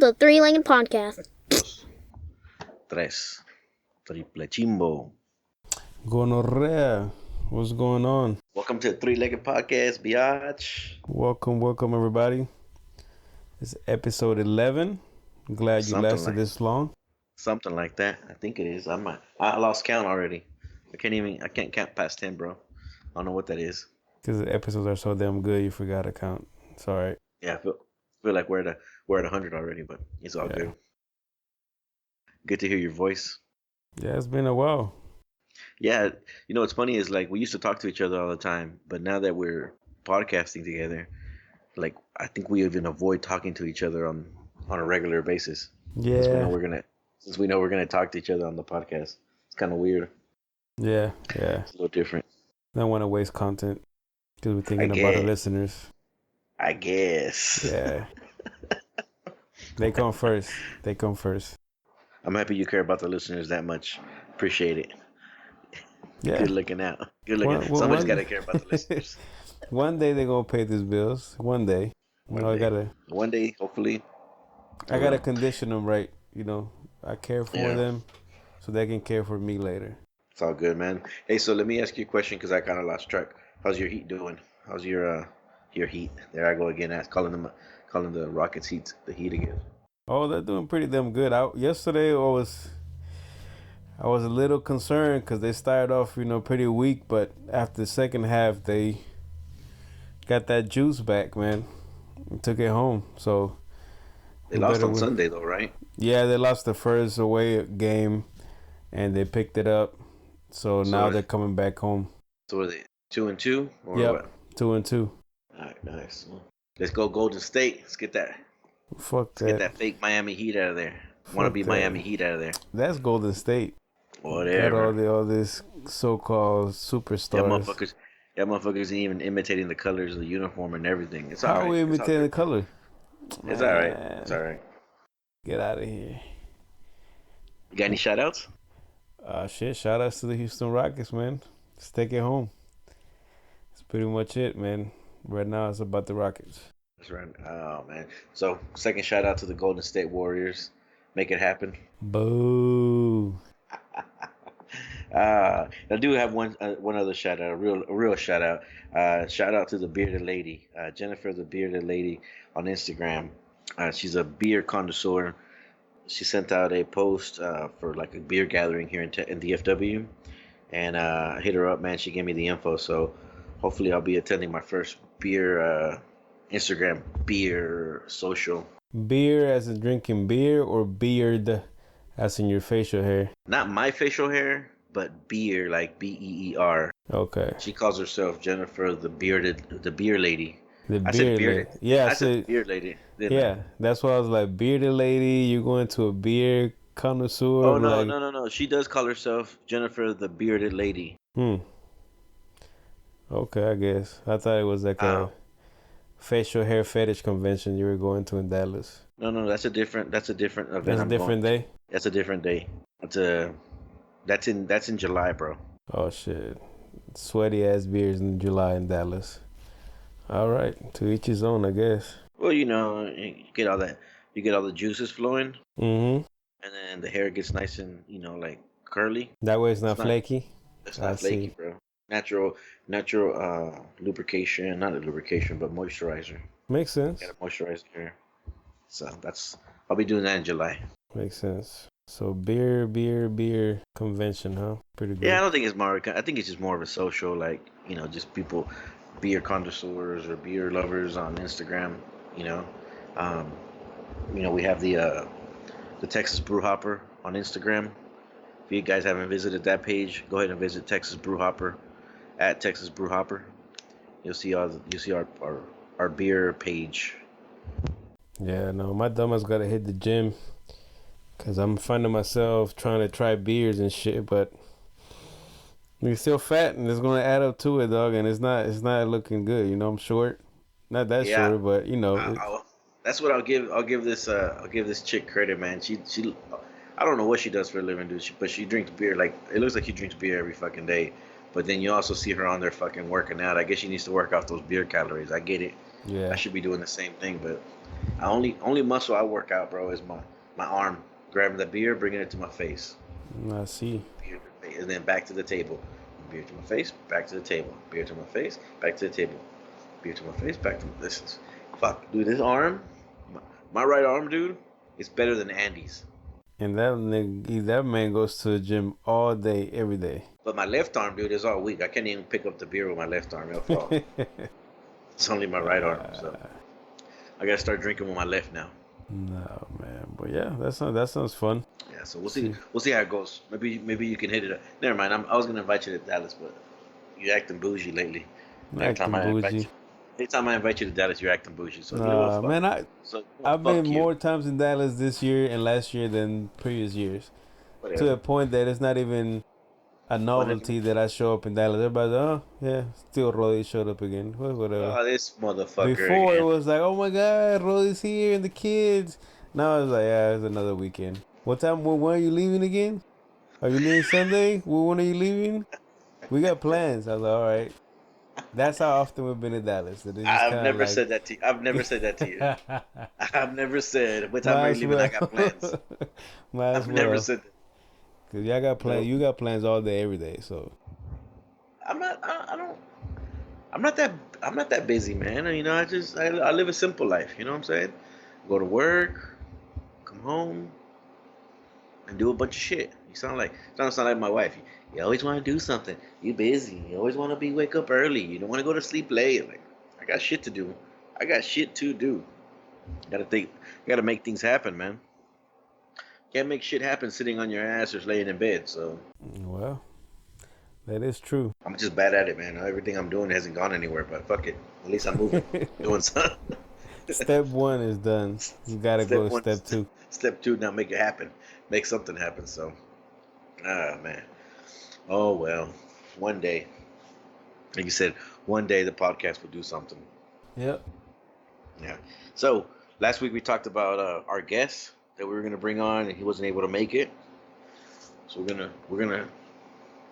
the Three-Legged Podcast. Dos, tres, triple chimbo. Gonorrhea. What's going on? Welcome to the Three-Legged Podcast, biatch. Welcome, everybody. It's episode 11. Glad you Something lasted like- this long. Something like that. I think it is. I lost count already. I can't count past 10, bro. I don't know what that is. Because the episodes are so damn good, you forgot to count. It's all right. Yeah, I feel like we're at 100 already, but it's all good. Good to hear your voice. Yeah, it's been a while. Yeah, you know what's funny is like we used to talk to each other all the time, but now that we're podcasting together, like I think we even avoid talking to each other on a regular basis. Since we know we're gonna talk to each other on the podcast. It's kind of weird. Yeah. It's a little different. Don't want to waste content because we're thinking I about the guess. listeners. I guess. Yeah. They come first. I'm happy you care about the listeners that much. Appreciate it. Yeah. Good looking out. Good looking. Well, Somebody's got to care about the listeners. One day they're going to pay these bills. One day. One day, hopefully. I got to condition them right. You know, I care for Yeah. them so they can care for me later. It's all good, man. Hey, so let me ask you a question because I kind of lost track. How's your heat doing? How's your heat? There I go again. Calling the Rockets the heat again. Oh, they're doing pretty damn good. Yesterday I was a little concerned because they started off, pretty weak, but after the second half they got that juice back, man. And took it home. So They lost on Sunday though, right? Yeah, they lost the first away game, and they picked it up. So now they're coming back home. So are they 2-2 or Yep, what? 2-2. All right, nice. Let's go Golden State. Let's get that. Fuck Get that. that fake Miami Heat out of there. Want to Fuck be that. Miami Heat out of there. That's Golden State. Whatever. Got all this so-called superstars. Yeah, motherfuckers ain't even imitating the colors of the uniform and everything. It's How all right. are we imitating the color? It's all right. Man. It's all right. Get out of here. You got any shout outs? Shout outs to the Houston Rockets, man. Let's take it home. That's pretty much it, man. Right now it's about the Rockets. That's right. Oh, man. So, second shout out to the Golden State Warriors. Make it happen. Boo. I do have one other shout out, a real shout out. Shout out to the bearded lady, Jennifer, the bearded lady on Instagram. She's a beer connoisseur. She sent out a post for like a beer gathering here in DFW, and I hit her up, man. She gave me the info, so hopefully I'll be attending my first beer Instagram beer social. Beer as in drinking beer, or beard as in your facial hair? Not my facial hair, but beer, like BEER. Okay. She calls herself Jennifer, the beer lady. The I beard said lady. bearded. Yeah, I said beard lady. didn't I? Yeah, that's why I was like, bearded lady, you going to a beer connoisseur? Oh no, like, no. She does call herself Jennifer, the bearded lady. Okay, I guess. I thought it was like a facial hair fetish convention you were going to in Dallas. No, that's a different event. That's a different day? That's a different day. That's in July, bro. Oh, shit. Sweaty ass beers in July in Dallas. All right, to each his own, I guess. Well, you get all the juices flowing, Mm-hmm. and then the hair gets nice and like curly. That way it's not It's not- flaky? It's I not flaky, see. bro. Natural lubrication, not a lubrication, but moisturizer. Makes sense. Gotta moisturize the hair. So I'll be doing that in July. Makes sense. So beer convention, huh? Pretty good. Yeah, I don't think it's more. I think it's just more of a social, like just people, beer connoisseurs or beer lovers on Instagram. We have the Texas Brew Hopper on Instagram. If you guys haven't visited that page, go ahead and visit Texas Brew Hopper at Texas Brew Hopper. You'll see our beer page. Yeah, no, my dumbass gotta hit the gym because I'm finding myself trying to try beers and shit, but you're still fat and it's gonna add up to it, dog, and it's not looking good. I'm short, not that Yeah. short, but That's what I'll give this chick credit, man. She I don't know what she does for a living, dude. But she drinks beer. Like, it looks like she drinks beer every fucking day. But then you also see her on there fucking working out. I guess she needs to work off those beer calories. I get it. yeah, I should be doing the same thing, but Only muscle I work out, bro, is my arm. Grabbing the beer, bringing it to my face. I see. Beer to the face, and then back to the table. Beer to my face, back to the table. Beer to my face, back to the table. Beer to my face, back to this is fuck, dude. This arm, my right arm, dude, is better than Andy's. And that man goes to the gym all day, every day. But my left arm, dude, is all weak. I can't even pick up the beer with my left arm. It'll fall. It's only my right arm, so I gotta start drinking with my left now. No man, but yeah, that sounds fun. Yeah, so we'll see. We'll see how it goes. Maybe you can hit it. Never mind. I was gonna invite you to Dallas, but you acting bougie lately. Every time Acting I invite bougie. you, every time I invite you to Dallas, you're acting bougie. So you know what? Fuck. Man, So you know what, I've been fuck you. more times in Dallas this year and last year than previous years. To Whatever. a point that it's not even a Whatever. novelty that I show up in Dallas. Everybody's like, oh yeah, still Roddy showed up again. Whatever. Oh, this motherfucker Before it again. was like, oh my God, Roddy's here and the kids. Now it's like, yeah, it's another weekend. What time? When are you leaving again? Are you leaving Sunday? When are you leaving? We got plans. I was like, all right. That's how often we've been in Dallas. That it's just I've kind of never like, said that to you. I've never said that to you. I've never said, what time might are you as leaving? I well. got plans. Might as I've never well. said that. Cause y'all got plans. No. You got plans all day, every day. So I'm not, I don't, I'm not that, I'm not that busy, man. You know, I live a simple life. You know what I'm saying? Go to work, come home, and do a bunch of shit. You sound like my wife. You always want to do something. You busy. You always want to be wake up early. You don't want to go to sleep late. Like, I got shit to do. I got shit to do. Gotta think. Gotta make things happen, man. Can't make shit happen sitting on your ass or laying in bed. So well, that is true. I'm just bad at it, man. Everything I'm doing hasn't gone anywhere, but fuck it. At least I'm moving, doing something. Step one is done. You gotta go Step to one, step two. step two. Now make it happen. Make something happen. So, man. Oh well. One day, like you said, one day the podcast will do something. Yep. Yeah. So last week we talked about our guest that we were gonna bring on, and he wasn't able to make it. So we're gonna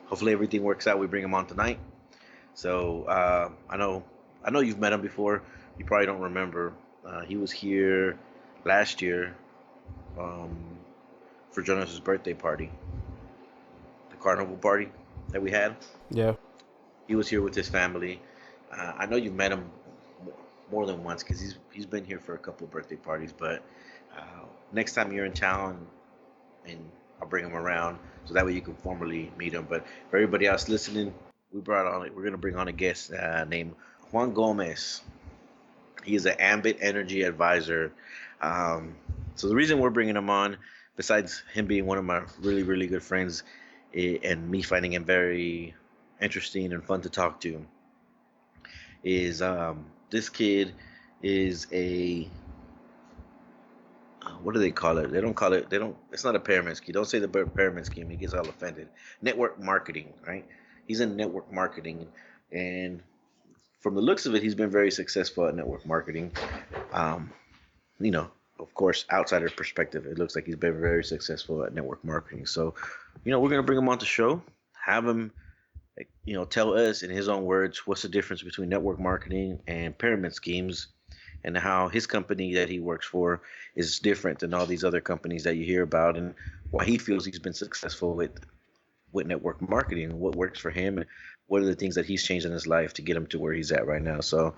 hopefully everything works out. We bring him on tonight. So I know you've met him before. You probably don't remember. He was here last year um, for Jonas's birthday party, the carnival party that we had. Yeah. He was here with his family. I know you've met him more than once because he's been here for a couple of birthday parties. But next time you're in town, and I'll bring him around so that way you can formally meet him. But for everybody else listening, we're gonna bring on a guest named Juan Gomez. He is an Ambit Energy advisor. Um, so the reason we're bringing him on, besides him being one of my really really good friends, and me finding him very interesting and fun to talk to, is this kid is a what do they call it? They don't call it. They don't. It's not a pyramid scheme. Don't say the pyramid scheme. He gets all offended. Network marketing, right? He's in network marketing, and from the looks of it, he's been very successful at network marketing. Um, you know, of course, outsider perspective, it looks like he's been very successful at network marketing. So, we're gonna bring him on the show, have him, tell us in his own words what's the difference between network marketing and pyramid schemes, and how his company that he works for is different than all these other companies that you hear about, and why he feels he's been successful with network marketing, what works for him, and what are the things that he's changed in his life to get him to where he's at right now. So,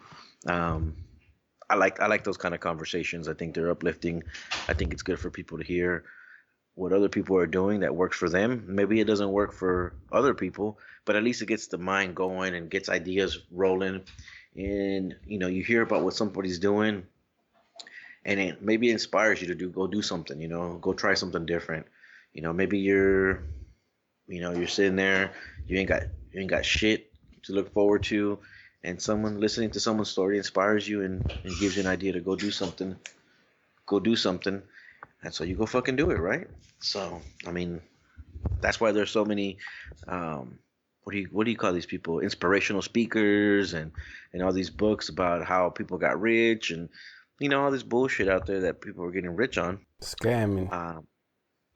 um, I like those kind of conversations. I think they're uplifting. I think it's good for people to hear what other people are doing that works for them. Maybe it doesn't work for other people, but at least it gets the mind going and gets ideas rolling. And you hear about what somebody's doing, and it maybe inspires you to go do something. Go try something different. Maybe you're sitting there, you ain't got shit to look forward to, and someone listening to someone's story inspires you and gives you an idea to go do something, and so you go fucking do it, right? So I mean, that's why there's so many what do you call these people, inspirational speakers, and all these books about how people got rich, and all this bullshit out there that people are getting rich on. Scamming. um,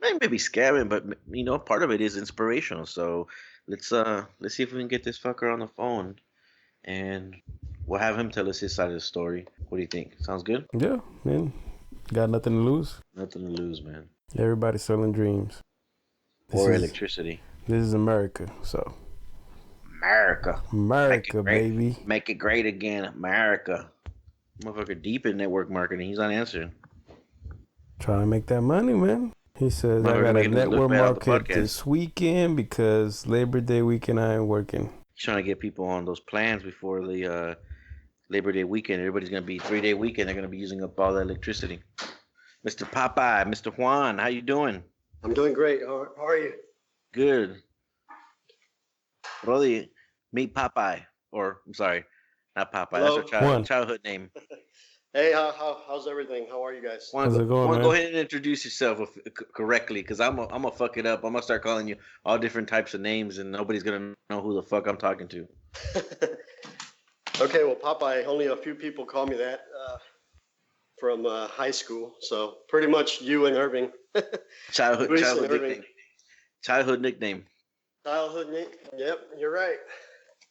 maybe scamming, but part of it is inspirational. So let's see if we can get this fucker on the phone, and we'll have him tell us his side of the story. What do you think? Sounds good? Yeah, man. Got nothing to lose. Nothing to lose, man. Everybody's selling dreams. Or electricity. This is America, so. America. America, baby. Make it great again, America. Motherfucker deep in network marketing. He's not answering. Trying to make that money, man. He says, I got a network market this weekend because Labor Day weekend I ain't working. He's trying to get people on those plans before the Labor Day weekend. Everybody's going to be 3-day weekend. They're going to be using up all the electricity. Mr. Popeye, Mr. Juan, how you doing? I'm doing great. How are you? Good. Brody, meet Popeye. Or, I'm sorry, not Popeye. Hello? That's our childhood name. Hey, how's everything? How are you guys? How's it going, man? Go ahead and introduce yourself correctly, because I'm gonna fuck it up. I'm gonna start calling you all different types of names, and nobody's gonna know who the fuck I'm talking to. Okay, well, Popeye, only a few people call me that from high school, so pretty much you and Irving. Childhood Irving. nickname. Yep, you're right.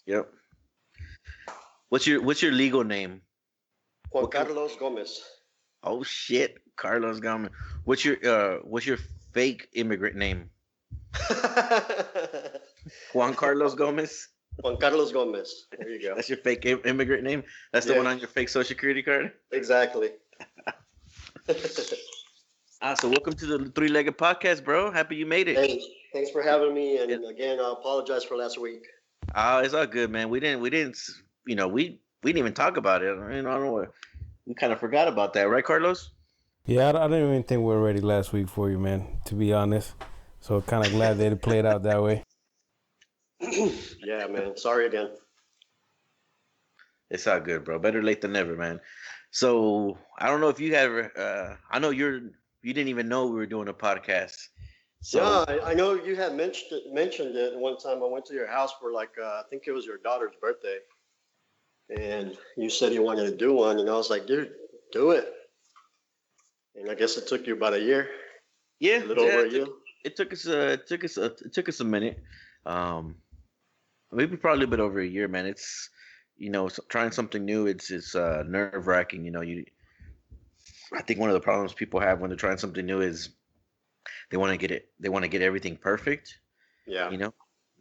Yep. What's your legal name? Juan Carlos Gomez. Oh shit, Carlos Gomez. What's your fake immigrant name? Juan Carlos Gomez. Juan Carlos Gomez. There you go. That's your fake immigrant name? That's the one on your fake social security card? Exactly. So welcome to the Three-Legged Podcast, bro. Happy you made it. Hey, thanks for having me. And again, I apologize for last week. It's all good, man. We didn't, we didn't even talk about it. I don't know. We kind of forgot about that, right, Carlos? Yeah, I didn't even think we were ready last week for you, man, to be honest. So kind of glad that it played out that way. Yeah, man. Sorry again. It's all good, bro. Better late than never, man. So I don't know if you ever. I know you didn't even know we were doing a podcast. So yeah, I know you had mentioned it one time. I went to your house for I think it was your daughter's birthday, and you said you wanted to do one, and I was like, dude, do it. And I guess it took you about a year. Yeah, a little over a year. It took us a minute. Maybe probably a bit over a year, man. It's trying something new. It's nerve wracking. I think one of the problems people have when they're trying something new is they want to get it. They want to get everything perfect. Yeah.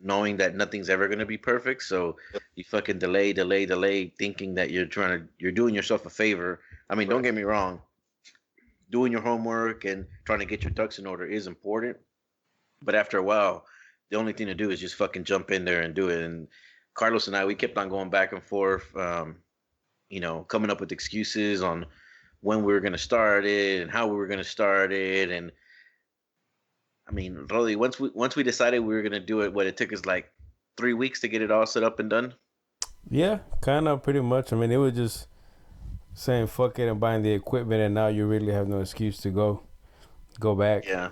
Knowing that nothing's ever going to be perfect. So you fucking delay, thinking that you're doing yourself a favor. I mean, Don't get me wrong. Doing your homework and trying to get your ducks in order is important. But after a while, the only thing to do is just fucking jump in there and do it. And Carlos and I, we kept on going back and forth, coming up with excuses on when we were going to start it and how we were going to start it. And I mean, really, once we decided we were going to do it, it took us like 3 weeks to get it all set up and done. Yeah, kind of pretty much. I mean, it was just saying fuck it and buying the equipment, and now you really have no excuse to go back. Yeah.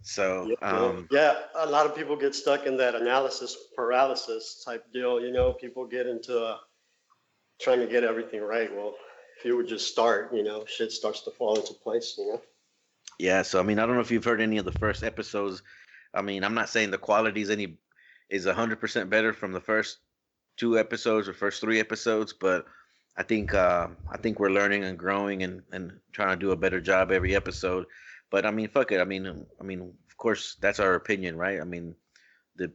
So, a lot of people get stuck in that analysis paralysis type deal. People get into trying to get everything right. Well, if you would just start, shit starts to fall into place, Yeah. So, I mean, I don't know if you've heard any of the first episodes. I mean, I'm not saying the quality is 100% better from the first 2 episodes or first 3 episodes, but I think we're learning and growing and trying to do a better job every episode. But I mean, fuck it. I mean, of course, that's our opinion, right? I mean, the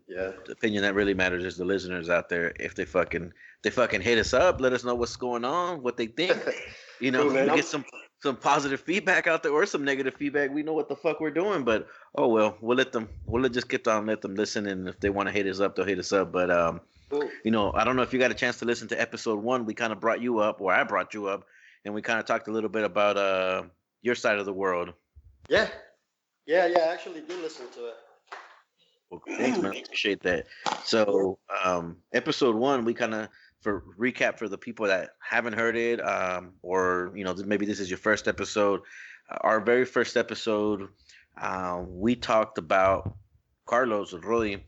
opinion that really matters is the listeners out there. If they fucking hit us up, let us know what's going on, what they think. Cool, man. We get some positive feedback out there or some negative feedback. We know what the fuck we're doing, but oh well, we'll just get on, let them listen, and if they want to hit us up, they'll hit us up. But cool. I don't know if you got a chance to listen to episode 1. We kind of brought you up, or I brought you up, and we kind of talked a little bit about your side of the world. Yeah. I actually did listen to it. Well, thanks, man. Appreciate that. So, episode 1, we kind of, for recap for the people that haven't heard it, or maybe this is your first episode. Our very first episode, we talked about Carlos really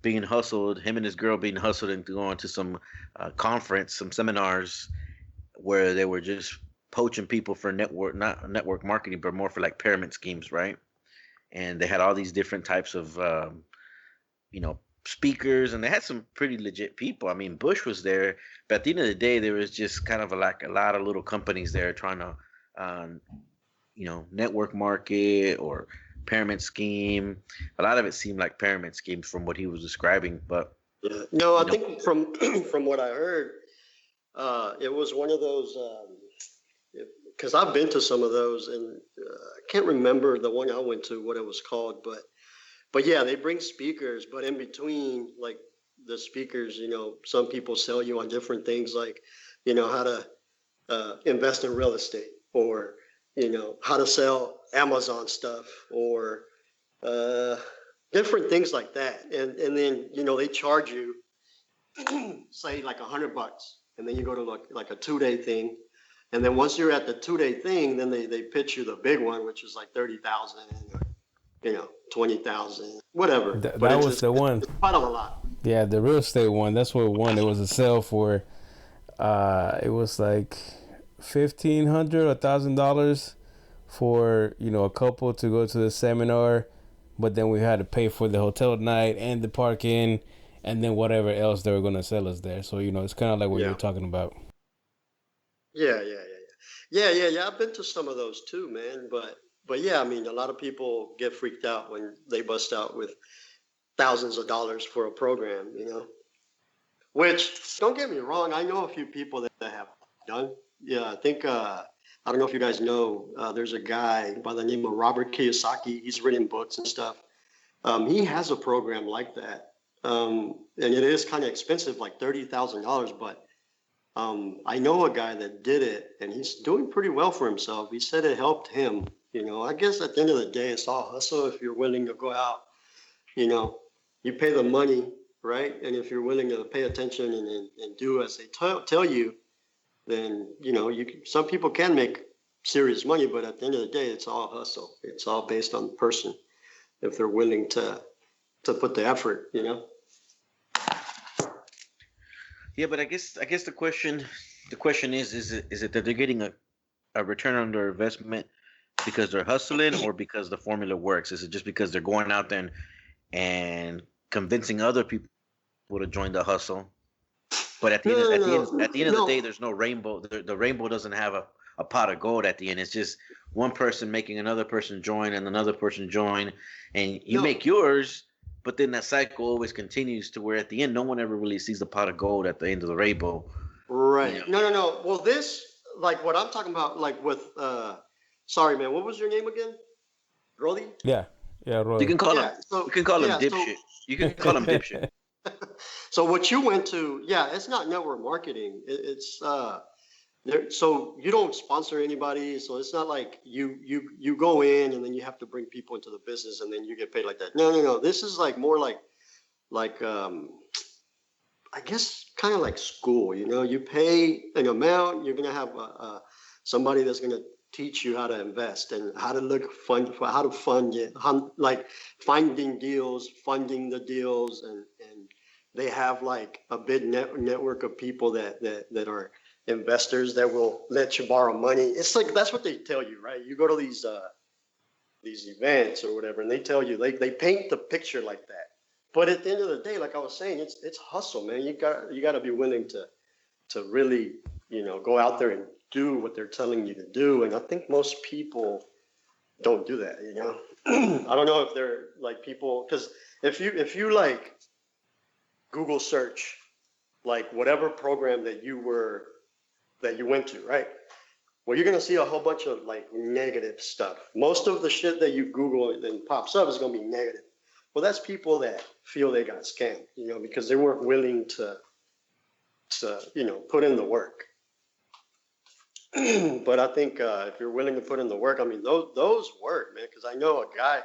being hustled, him and his girl being hustled into going to some conference, some seminars where they were just poaching people for not network marketing, but more for like pyramid schemes, right? And they had all these different types of, speakers, and they had some pretty legit people. I mean, Bush was there, but at the end of the day, there was just kind of like a lot of little companies there trying to, um, network market or pyramid scheme. A lot of it seemed like pyramid schemes from what he was describing, but Yeah. No, I you know, think from from what I heard, it was one of those. Because I've been to some of those, and I can't remember the one I went to what it was called, but yeah, they bring speakers, but in between, like the speakers, some people sell you on different things, like how to invest in real estate, or how to sell Amazon stuff, or uh, different things like that, and then they charge you say like $100, and then you go to like a 2 day thing, and then once you're at the 2 day thing, then they pitch you the big one, which is like 30,000, 20,000, whatever. But That it's was it's, the it's one. it's quite a lot. Yeah, the real estate one. That's what won. It was a sale for. It was like $1,500, $1,000 for a couple to go to the seminar, but then we had to pay for the hotel night and the parking, and then whatever else they were gonna sell us there. So it's kind of like what you're Yeah, talking about. yeah. I've been to some of those too, man. But yeah, I mean, a lot of people get freaked out when they bust out with thousands of dollars for a program, Which, don't get me wrong, I know a few people that have done. Yeah, I think I don't know if you guys know. There's a guy by the name of Robert Kiyosaki. He's written books and stuff. He has a program like that, and it is kind of expensive, like $30,000. But I know a guy that did it, and he's doing pretty well for himself. He said it helped him. I guess at the end of the day, it's all hustle. If you're willing to go out, you know, you pay the money, right? And if you're willing to pay attention and do as they tell you, then some people can make serious money, but at the end of the day, it's all hustle. It's all based on the person if they're willing to put the effort. yeah. But I guess the question is it that they're getting a return on their investment because they're hustling, or because the formula works? Is it just because they're going out there and convincing other people to join the hustle? But at the No, end, at the end, no, at the end of the no, day, there's no rainbow. The rainbow doesn't have a pot of gold at the end. It's just one person making another person join and another person join, and you no. make yours. But then that cycle always continues to where at the end, no one ever really sees the pot of gold at the end of the rainbow. You Right. know, No. Well, this, like what I'm talking about, like with, sorry, man, what was your name again? Brody? Yeah, yeah, you Roy. can call him, Yeah. you So, can call him yeah. So, dipshit. You can call him dipshit. so what you went to, yeah, it's not network marketing. It's, there, so you don't sponsor anybody. So it's not like you go in and then you have to bring people into the business and then you get paid like that. No. This is like more like I guess kind of like school. You pay an amount. You're gonna have somebody that's gonna teach you how to invest and how to look fund for how to fund it, like finding deals, funding the deals, and they have like a big network of people that are investors that will let you borrow money. It's like that's what they tell you, right? You go to these events or whatever, and they tell you they paint the picture like that. But at the end of the day, like I was saying, it's hustle, man. You got to be willing to really go out there and do what they're telling you to do. And I think most people don't do that. I don't know if they're like people because if you like Google search like whatever program that you went to, right? Well, you're gonna see a whole bunch of like negative stuff. Most of the shit that you Google and pops up is gonna be negative. Well, that's people that feel they got scammed, because they weren't willing to put in the work. But I think if you're willing to put in the work, I mean, those work, man. Because I know a guy,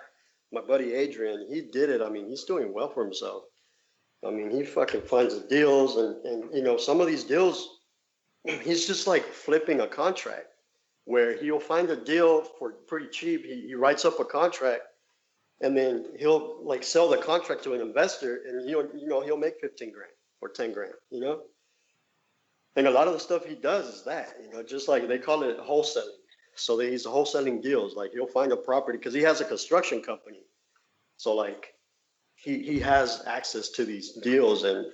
my buddy Adrian, he did it. I mean, he's doing well for himself. I mean, he fucking finds the deals, and some of these deals, he's just like flipping a contract where he'll find a deal for pretty cheap. He writes up a contract, and then he'll like sell the contract to an investor, and he'll make 15 grand or 10 grand. And a lot of the stuff he does is that, just like they call it wholesaling. So he's wholesaling deals. Like he'll find a property because he has a construction company. So like he has access to these deals, and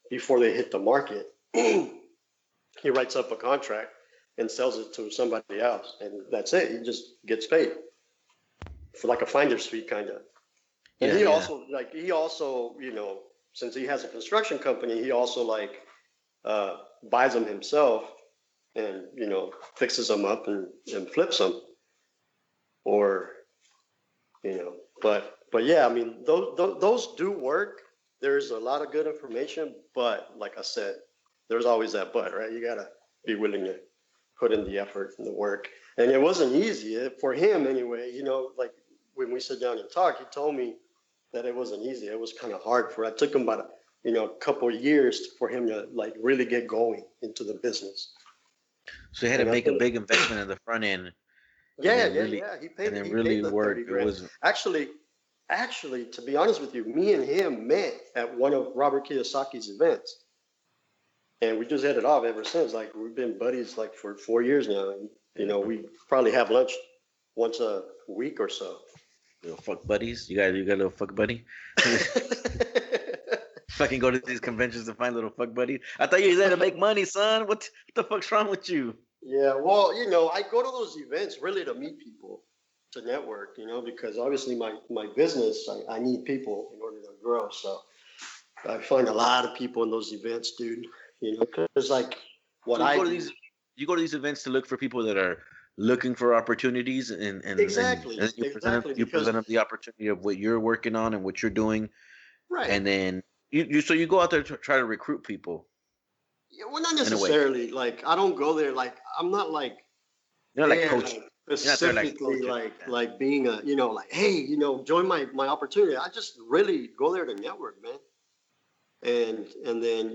before they hit the market, he writes up a contract and sells it to somebody else, and that's it. He just gets paid for like a finder's fee kind of. And Yeah, yeah. he also, since he has a construction company, he also like buys them himself and fixes them up and flips them, or but yeah, I mean those do work. There's a lot of good information, but like I said, there's always that but, right? You gotta be willing to put in the effort and the work. And it wasn't easy for him anyway. Like when we sit down and talk, he told me that it wasn't easy. It was kind of hard for. It took him about a couple of years for him to like really get going into the business. So he had to make a big investment in the front end, and Yeah, then yeah, really, yeah. He and paid. then He really paid the work. 30 It grand. was Actually, to be honest with you, me and him met at one of Robert Kiyosaki's events, and we just hit it off ever since. Like we've been buddies like for 4 years now, and we probably have lunch once a week or so. little fuck buddies. You got a little fuck buddy. Fucking go to these conventions to find little fuck buddies. I thought you were there to make money, son. What the fuck's wrong with you? Yeah, well, I go to those events really to meet people, to network, because obviously my business, I need people in order to grow. So I find a lot of people in those events, dude, because like what So I do. you go to these events to look for people that are looking for opportunities, Exactly, and exactly, you because present them the opportunity of what you're working on and what you're doing, right. and then you go out there to try to recruit people Yeah, well, not in a way. necessarily. Like I don't go there. Like I'm not like You're not like there coach. like You're not there like specifically coaching. like being a like hey join my opportunity. I just really go there to network, man. And then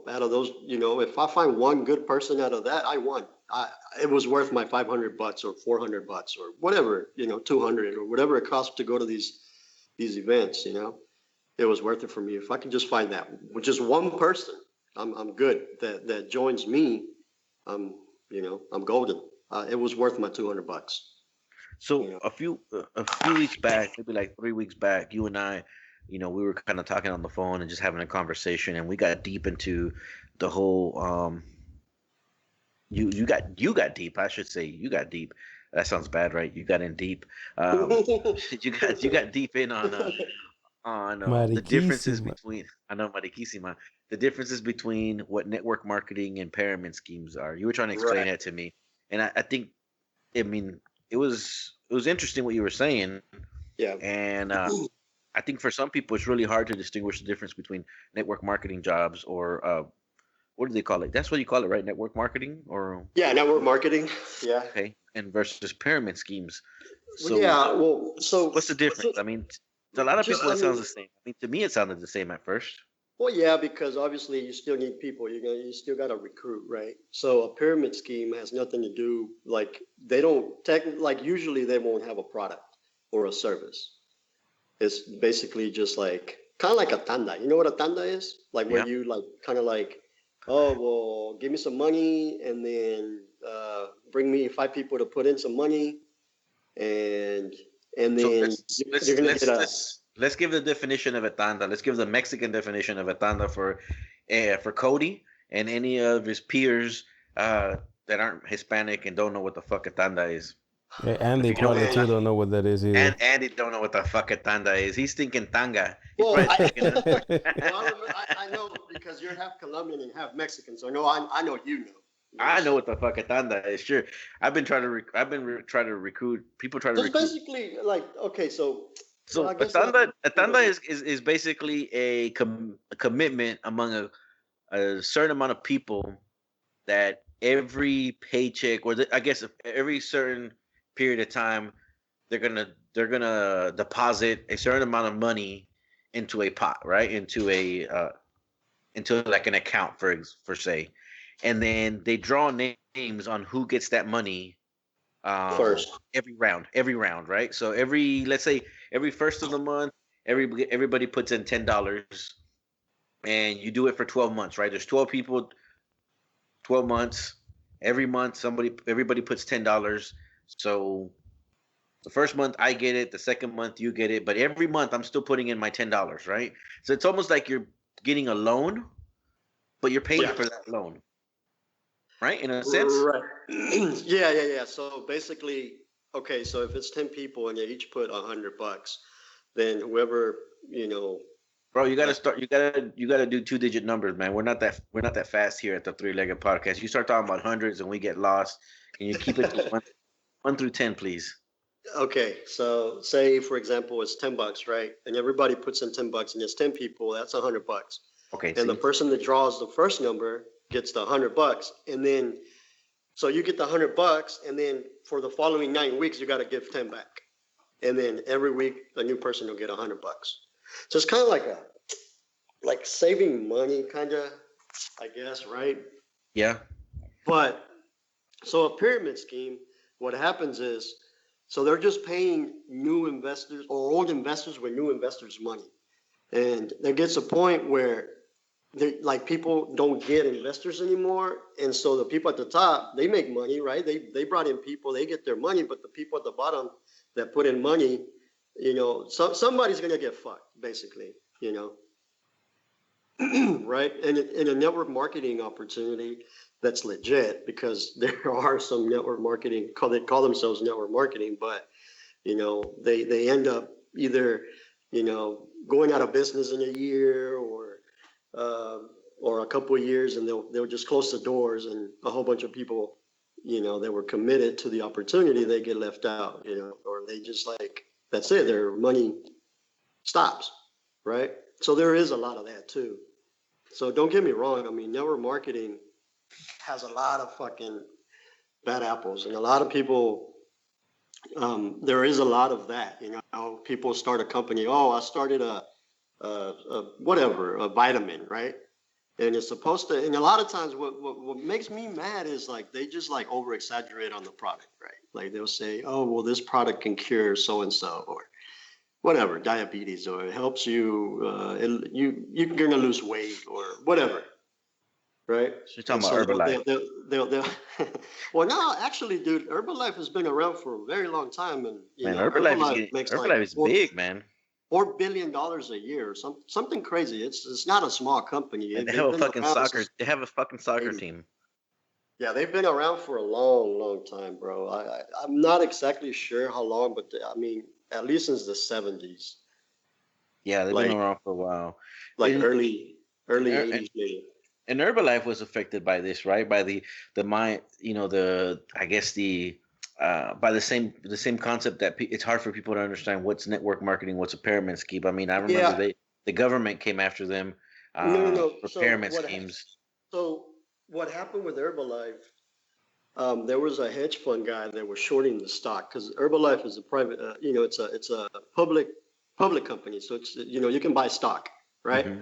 out of those if I find one good person out of that, I won. It was worth my $500 or $400 or whatever 200 or whatever it costs to go to these events. It was worth it for me. If I can just find that, just one person, I'm good. That joins me, I'm golden. It was worth my $200. So a few weeks back, maybe like 3 weeks back, you and I, we were kind of talking on the phone and just having a conversation, and we got deep into the whole you got deep, I should say. You got deep. That sounds bad, right? You got in deep. You got deep in on the differences Mariquísima. between, I know, Mariquísima, the differences between what network marketing and pyramid schemes are. You were trying to explain Right. that to me, and I think, I mean, it was interesting what you were saying, Yeah. and I think for some people it's really hard to distinguish the difference between network marketing jobs or what do they call it? That's what you call it, right? Network marketing, or Yeah. Network marketing. Yeah. okay, and versus pyramid schemes. Well, So yeah. Well, what's the difference? I mean, to a lot of just people I it sounds mean, the same. I mean, to me it sounded the same at first. well, yeah, because obviously you still need people. You still got to recruit, right? So a pyramid scheme has nothing to do like they don't like usually they won't have a product or a service. It's basically just like kind of like a tanda. You know what a tanda is? Like where Yeah. you like kind of like, oh well, give me some money and then bring me 5 people to put in some money and So then let's you're let's gonna get let's a let's let's give the definition of a tanda. Let's give the Mexican definition of a tanda for Cody and any of his peers that aren't Hispanic and don't know what the fuck a tanda is. Yeah, and If they you know what probably a man. too tanda, don't know what that is and either. Andy don't know what the fuck a tanda is. He's thinking tanga. He's Well, probably thinking. well, I know because you're half Colombian and half Mexican, so I know you know. I know So what the fuck a tanda is. Sure, I've been trying to recruit people. Try to just recruit. basically like okay, so well, So I a guess tanda, a you know, tanda is basically a commitment among a certain amount of people that every paycheck, or I guess every certain period of time, they're gonna deposit a certain amount of money into a pot, right? Into like an account for say, and then they draw names on who gets that money first. every round, right? So let's say every first of the month, everybody puts in $10, and you do it for 12 months, right? There's 12 people, 12 months. Every month, everybody puts $10. So The first month I get it, the second month you get it, but every month I'm still putting in my $10, right? So it's almost like you're getting a loan, but you're paying Yeah. for that loan, right? In a sense. Right. Yeah. So basically, okay, so if it's 10 people and they each put $100, then whoever, you know, Bro, you gotta uh, start. You gotta do two-digit numbers, man. We're not that fast here at the Three-Legged Podcast. You start talking about hundreds, and we get lost. Can you keep it to one through 10, please? okay, so say for example it's $10, right? And everybody puts in $10 and it's 10 people, that's $100. Okay, And the see. person that draws the first number gets the $100. And then so you get the $100, and then for the following 9 weeks you gotta give 10 back. And then every week a new person will get $100. So it's kind of like saving money, kind of, I guess, right? Yeah. But so a pyramid scheme, what happens is, so they're just paying new investors or old investors with new investors' money, and there gets a point where they like people don't get investors anymore, and so the people at the top they make money, right? They brought in people, they get their money, but the people at the bottom that put in money, somebody's gonna get fucked, basically, right? And in a network marketing opportunity that's legit, because there are some network marketing they call themselves network marketing, but they end up either going out of business in a year uh, or a couple of years, and they'll just close the doors, and a whole bunch of people that were committed to the opportunity, they get left out, or they just like that's it, their money stops, right? So there is a lot of that too. So don't get me wrong. I mean, network marketing has a lot of fucking bad apples, and a lot of people. There is a lot of that. People start a company. Oh, I started a vitamin, right? And it's supposed to. And a lot of times, what makes me mad is like they just like over exaggerate on the product, right? Like they'll say, oh, well, this product can cure so and so, or whatever, diabetes, or it helps you. You're gonna lose weight, or whatever, right? So you're talking And about so Herbalife. they'll well, no, actually, dude, Herbalife has been around for a very long time, and Man, Herbalife makes like Herbalife is big, man. $4 billion a year, something crazy. It's not a small company. And They've been around since they have a fucking soccer 80. team. Yeah, they've been around for a long, long time, bro. I'm not exactly sure how long, but I mean, at least since the '70s, Yeah, they've been like around for a while. like And, early and, '80s, maybe. and Herbalife was affected by this, right? By the mind, the I guess by the same concept that it's hard for people to understand what's network marketing, what's a pyramid scheme. I mean, I remember Yeah, the government came after them no. for pyramid schemes. So what happened with Herbalife? There was a hedge fund guy that was shorting the stock because Herbalife is a private, it's a public company, so it's you can buy stock, right? Hmm.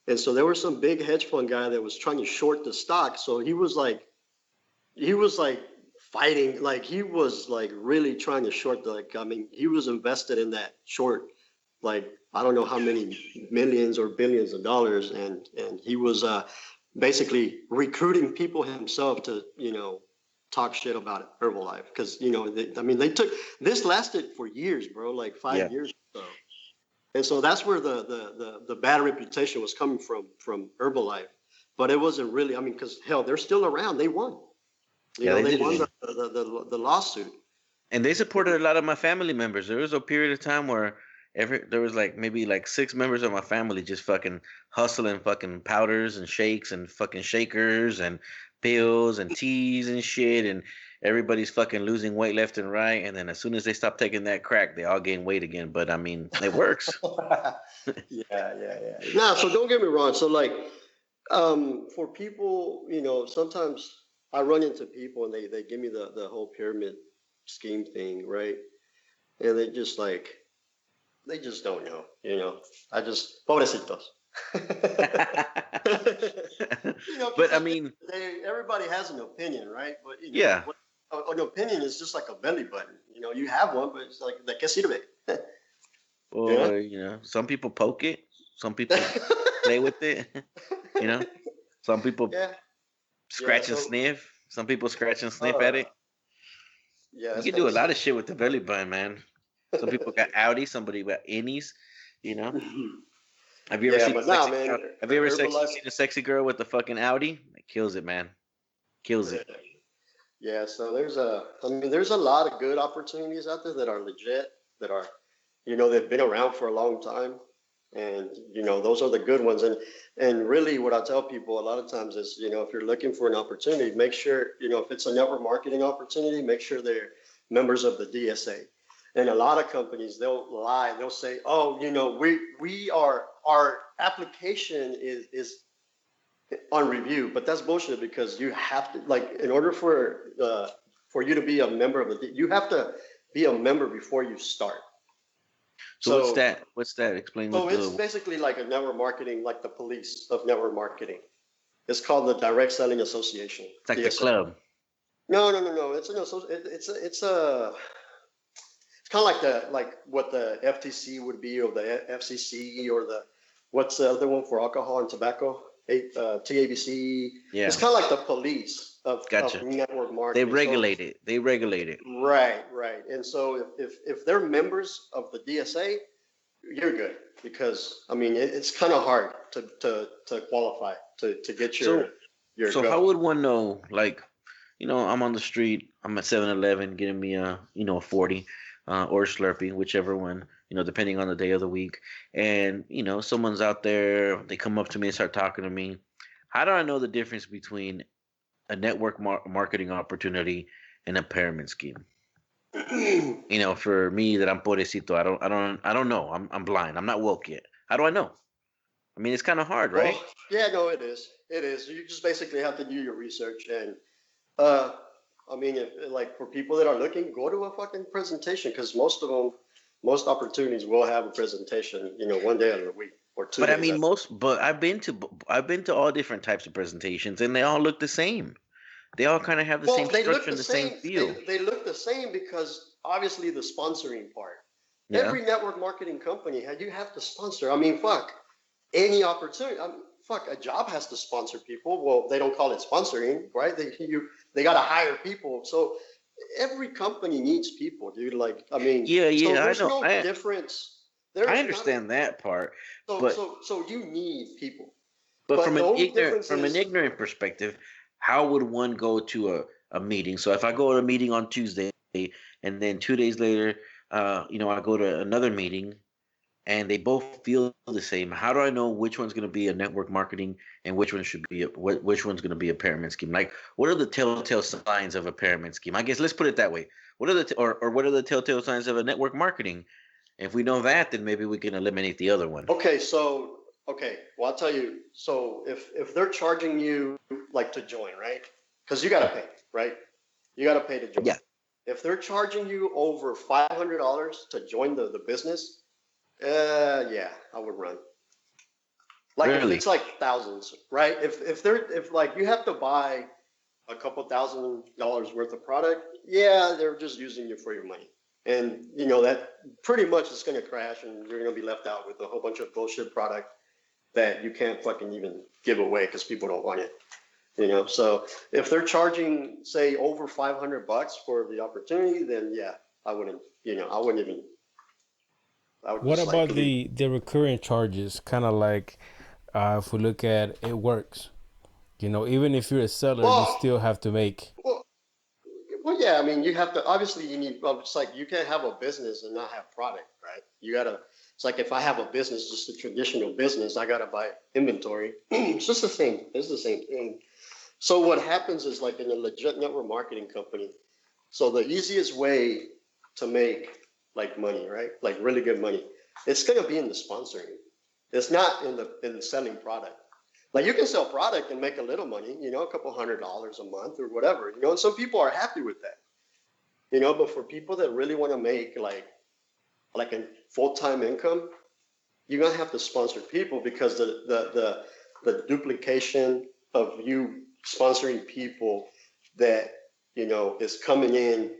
And so there was some big hedge fund guy that was trying to short the stock. So he was like fighting, like he was like really trying to short I mean, he was invested in that short, like I don't know how many millions or billions of dollars, and he was basically recruiting people himself to talk shit about Herbalife because I mean they took this lasted for years, bro, like Yeah, 5 years or so. And so that's where the bad reputation was coming from Herbalife. But it wasn't really, I mean, because hell, they're still around. They won. yeah, they They did won win. the lawsuit. And they supported a lot of my family members. There was a period of time where there was like maybe like 6 members of my family just fucking hustling fucking powders and shakes and fucking shakers and pills and teas and shit, and everybody's fucking losing weight left and right. And then as soon as they stop taking that crack, they all gain weight again. But I mean, it works. Yeah. Nah, so don't get me wrong. So like, for people, sometimes I run into people and they give me the whole pyramid scheme thing, right? And they just don't know, I just pobrecitos. But Because I at the end mean, of the day, everybody has an opinion, right? But yeah. an opinion is just like a belly button. You have one, but it's like ¿de qué sirve? Yeah. Or some people poke it, some people play with it. you know, some people Yeah. Yeah. scratch and So, sniff. Some people scratch and sniff at uh, it. Yeah, You it's can kind do of a lot sick. of shit with the belly button, man. Some people got Audi, somebody got innies. You know. Have you ever Yeah, seen a but nah, sexy man, girl? Have you ever Herbalife. seen a sexy girl with the fucking Audi? It kills it, man. Kills it. Yeah, so I mean, there's a lot of good opportunities out there that are legit, that are, they've been around for a long time, and those are the good ones. And really, what I tell people a lot of times is, if you're looking for an opportunity, make sure, if it's a network marketing opportunity, make sure they're members of the DSA. And a lot of companies, they'll lie, they'll say, oh, we are our application is on review, but that's bullshit because you have to, like, in order for you to be a member of you have to be a member before you start. So what's So that? What's that? Explain what so it's the. basically like a network marketing, like the police of network marketing. It's called the Direct Selling Association, It's like the DSA. club. No. It's kind of like what the FTC would be, or the FCC, or what's the other one for alcohol and tobacco? TABC. It's Yeah, kind of like the police of gotcha. network They marketing. So regulate it. They regulate it. right. And so if they're members of the DSA, you're good, because I mean it's kind of hard to qualify to get your So your so how go. would one know? Like, I'm on the street. I'm at 7-Eleven getting me a 40, or a Slurpee, whichever one. Depending on the day of the week. And someone's out there. They come up to me and start talking to me. How do I know the difference between a network marketing opportunity and a pyramid scheme? For me, that I'm pobrecito, I don't know. I'm blind. I'm not woke yet. How do I know? I mean, it's kind of hard, Well, right? yeah, no, it is. It is. You just basically have to do your research, and uh, I mean, if, like, for people that are looking, go to a fucking presentation, because most opportunities will have a presentation. One day out of the week or two But I days mean, out. but I've been to all different types of presentations, and they all look the same. They all kind of have the Well, same they look structure the and the same same. feel. They look the same because obviously the sponsoring part. Yeah. Every network marketing company, you have to sponsor. I mean, fuck, any opportunity. I mean, fuck, a job has to sponsor people. Well, they don't call it sponsoring, right? They got to hire people. So every company needs people, dude. Like, I mean, Yeah, so yeah. I there's know. no I difference. I There's not. understand that part, So but so so you need people. but But from the an only ignorant difference from an is, ignorant perspective, how would one go to a meeting? So if I go to a meeting on Tuesday, and then 2 days later, I go to another meeting, and they both feel the same. How do I know which one's going to be a network marketing and which one should be which one's going to be a pyramid scheme? Like, what are the telltale signs of a pyramid scheme? I guess let's put it that way. What are or what are the telltale signs of a network marketing? If we know that, then maybe we can eliminate the other one. okay, so okay, well, I'll tell you. So if they're charging you, like, to join, right? Because you got to pay, right? You got to pay to join. Yeah, If they're charging you over $500 to join the business, yeah, I would run. Like, if really. it's like thousands, right? If like you have to buy a couple $1,000 worth of product, yeah, they're just using you for your money. And that pretty much is going to crash, and you're going to be left out with a whole bunch of bullshit product that you can't fucking even give away because people don't want it. So if they're charging, say, over $500 for the opportunity, then yeah, I wouldn't. I wouldn't even. I would What just like about leave. the recurring charges? Kind of like if we look at it works. Even if you're a seller, you Well, still have to make. well, well, yeah. I mean, you have to. Obviously, you need. Well, it's like you can't have a business and not have product, right? You gotta. It's like if I have a business, just a traditional business, I gotta buy inventory. It's just the same. It's the same thing. So what happens is, like, in a legit network marketing company. So the easiest way to make, like, money, right? Like, really good money, it's gonna be in the sponsoring. It's not in the selling product. Like, you can sell product and make a little money, a couple $100 a month or whatever, and some people are happy with that, but for people that really want to make, like a full-time income, you're gonna have to sponsor people, because the duplication of you sponsoring people that is coming in.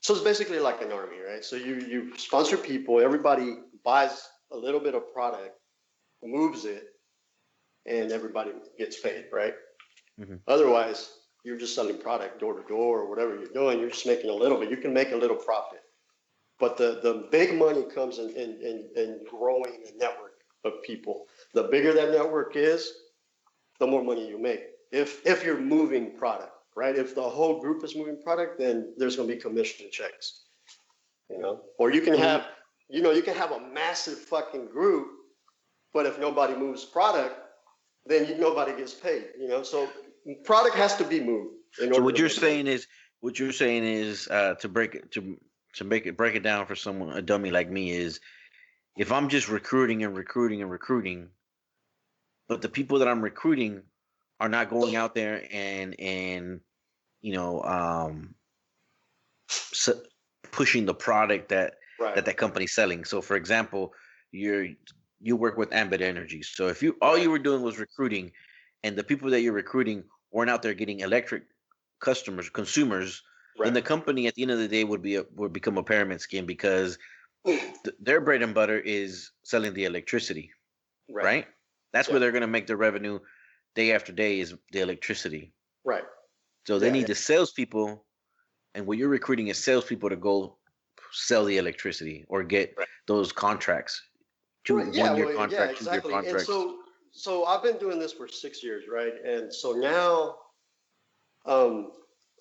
So it's basically like an army, right? So you sponsor people, everybody buys a little bit of product, moves it, and everybody gets paid, right? Hmm. Otherwise, you're just selling product door to door or whatever you're doing. You're just making a little bit. You can make a little profit. But the big money comes in growing a network of people. The bigger that network is, the more money you make. If you're moving product, right? If the whole group is moving product, then there's going to be commission checks, Or you can have, you can have a massive fucking group, but if nobody moves product, then nobody gets paid, So product has to be moved in So order what to you're make money. saying is, to break it down for someone, a dummy like me, is if I'm just recruiting and recruiting and recruiting, but the people that I'm recruiting are not going out there and you know s- pushing the product Right. that company's selling. So for example, you work with Ambit Energy. So if you all Right. you were doing was recruiting, and the people that you're recruiting weren't out there getting electric consumers, then Right. the company at the end of the day would become a pyramid scheme because their bread and butter is selling the electricity, Right. right? That's where Yeah. they're going to make their revenue day after day is the electricity. Right. So they Yeah. need the salespeople, and what you're recruiting is salespeople to go sell the electricity or get Right. those contracts, Right. Yeah. 1 year Well, yeah, contracts, 2 year exactly. And contracts. so I've been doing this for 6 years, right? And so now, um,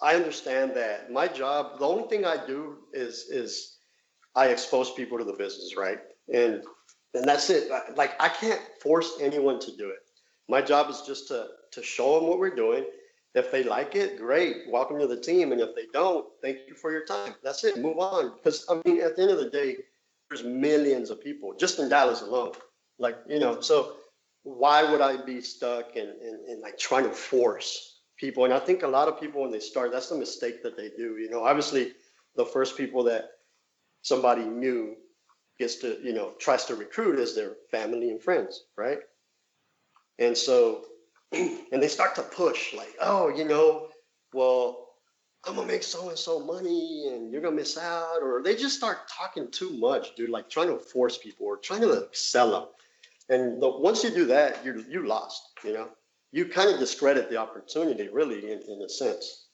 I understand that my job, the only thing I do is I expose people to the business, right? And that's it. Like I can't force anyone to do it. My job is just to show them what we're doing. If they like it, great. Welcome to the team. And if they don't, thank you for your time. That's it. Move on. Because I mean, at the end of the day, there's millions of people just in Dallas alone. Like, so why would I be stuck and like trying to force people? And I think a lot of people when they start, that's the mistake that they do. Obviously the first people that somebody new gets to, tries to recruit is their family and friends, right? And so, and they start to push like, oh, well, I'm gonna make so and so money and you're gonna miss out. Or they just start talking too much, dude, like trying to force people or trying to sell them. And once you do that, you lost. You kind of discredit the opportunity, really, in a sense.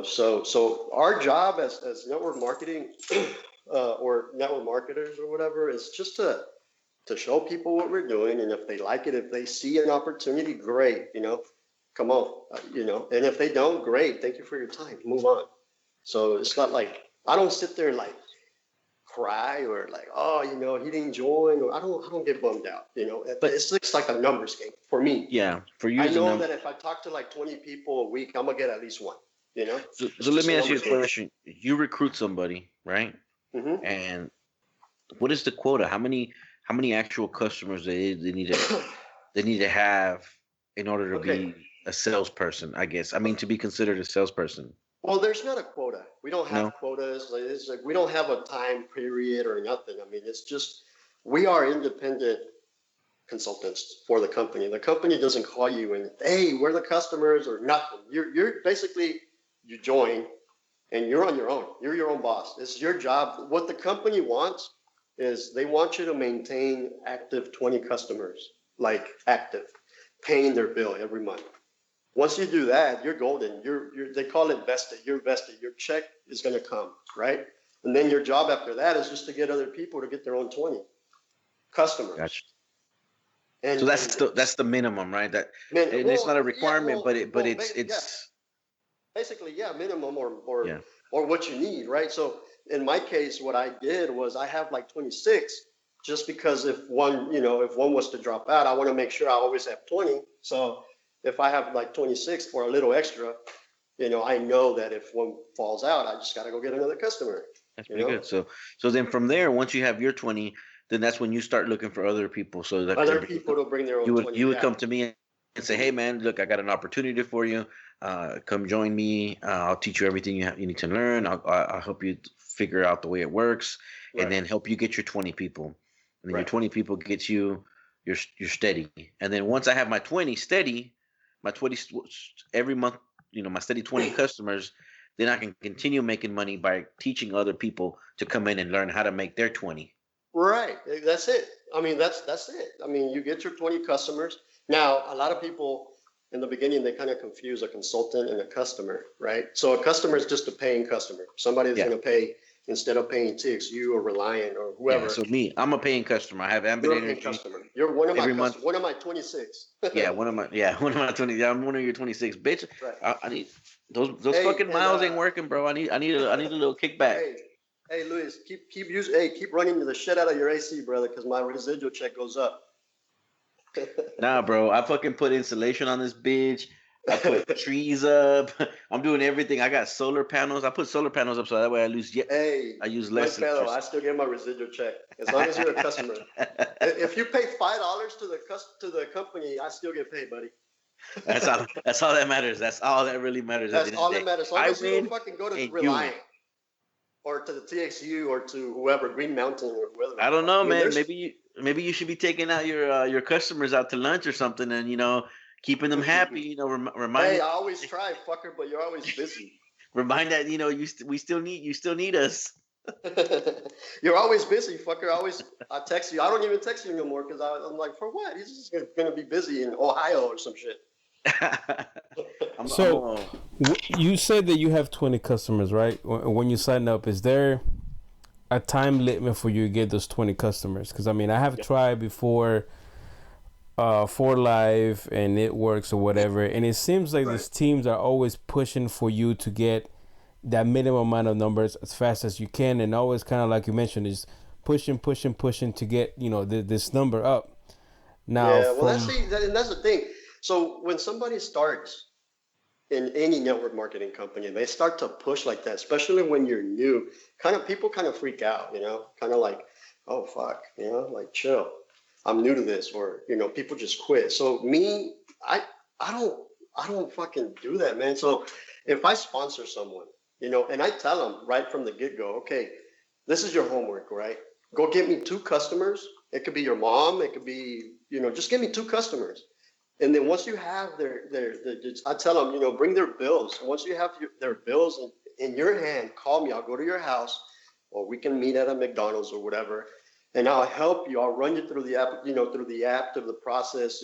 So our job as network marketing or network marketers or whatever is just to show people what we're doing, and if they like it, if they see an opportunity, great. Come on, and if they don't, great. Thank you for your time. Move on. So it's not like I don't sit there and like cry or like, oh, he didn't join, or I don't get bummed out. But It's just like a numbers game for me. yeah, for you I as a know number. that if I talk to like 20 people a week, I'm gonna get at least one. It's So let just me a ask you a numbers game. question. You recruit somebody, right? Hmm. And what is the quota? How many actual customers they need to have in order to Okay. be a salesperson? I guess. I mean, to be considered a salesperson. Well, there's not a quota. We don't No. have quotas. It's like we don't have a time period or nothing. I mean, it's just we are independent consultants for the company. The company doesn't call you and hey, we're the customers or nothing. You're basically you join and you're on your own. You're your own boss. It's your job. What the company wants is they want you to maintain active 20 customers, like active, paying their bill every month. Once you do that, you're golden. They call it vested. You're vested. Your check is going to come, right? And then your job after that is just to get other people to get their own 20 Gotcha. customers. So And that's the minimum, right? That man, and it's not a well, yeah, requirement, but yeah, it's basically, yeah, minimum or or yeah. or what you need, right? So in my case, what I did was I have like 26, just because if one was to drop out, I want to make sure I always have 20. So if I have like 26 or a little extra, I know that if one falls out, I just got to go get another customer. That's You pretty know, good. So then from there, once you have your 20, then that's when you start looking for other people. So that other people to bring their own 20. you would Yeah. come to me and say, hey Hmm. man, look, I got an opportunity for you. Come join me. I'll teach you everything you need to learn. I'll help you figure out the way it works, and Right. then help you get your 20 people. And then your Right. 20 people gets you your steady. And then once I have my 20 steady, my 20 every month, my steady 20 customers, then I can continue making money by teaching other people to come in and learn how to make their 20. Right. That's it. I mean, that's it. I mean, you get your 20 customers. Now, a lot of people, in the beginning, they kind of confuse a consultant and a customer, right? So a customer is just a paying customer, somebody that's Yeah. going to pay instead of paying TXU or Reliant or Yeah. whoever. So me, I'm a paying customer. I have Ambit You're a paying Energy customer. You're one of my every month. customers, one of my 26. Yeah, one of my 20. Yeah, I'm one of your 26, bitch. Right. I need those Hey, fucking and miles ain't working, bro. I need a little kickback. hey, Luis, keep running the shit out of your AC, brother, because my residual check goes up. Nah, bro. I fucking put insulation on this bitch. I put trees up. I'm doing everything. I got solar panels. I put solar panels up so that way I use my less fellow, I electricity. still get my residual check as long as you're a customer. If you pay $5 to the company, I still get paid, buddy. That's all. That's all that matters. That's all that really matters at the That's end of all the that day. matters. As long I as you don't win fucking go to and you win. Reliant or to the TXU or to whoever, Green Mountain or whoever. I don't know, I mean, man. Maybe you should be taking out your customers out to lunch or something, and keeping them happy. Remind Hey, I always try, fucker, but you're always busy. remind that you still need us. You're always busy, fucker. I text you. I don't even text you no more because I'm like, for what? He's just gonna be busy in Ohio or some shit. So you said that you have 20 customers, right? When you sign up, is there a time limit for you to get those 20 customers? Because I mean, I have tried before for live and it works or whatever, and it seems like these teams are always pushing for you to get that minimum amount of numbers as fast as you can, and always kind of like you mentioned is pushing to get this number up. Now, Yeah, well, that's the thing. So when somebody starts in any network marketing company, they start to push like that, especially when you're new. People kind of freak out, kind of like, oh fuck, like chill. I'm new to this, or people just quit. So me, I don't fucking do that, man. So if I sponsor someone, and I tell them right from the get go, okay, this is your homework, right? Go get me 2 customers. It could be your mom. It could be, just give me 2 customers. And then once you have I tell them, bring their bills. Once you have their bills in your hand, call me. I'll go to your house, or we can meet at a McDonald's or whatever, and I'll help you. I'll run you through the app, through the process,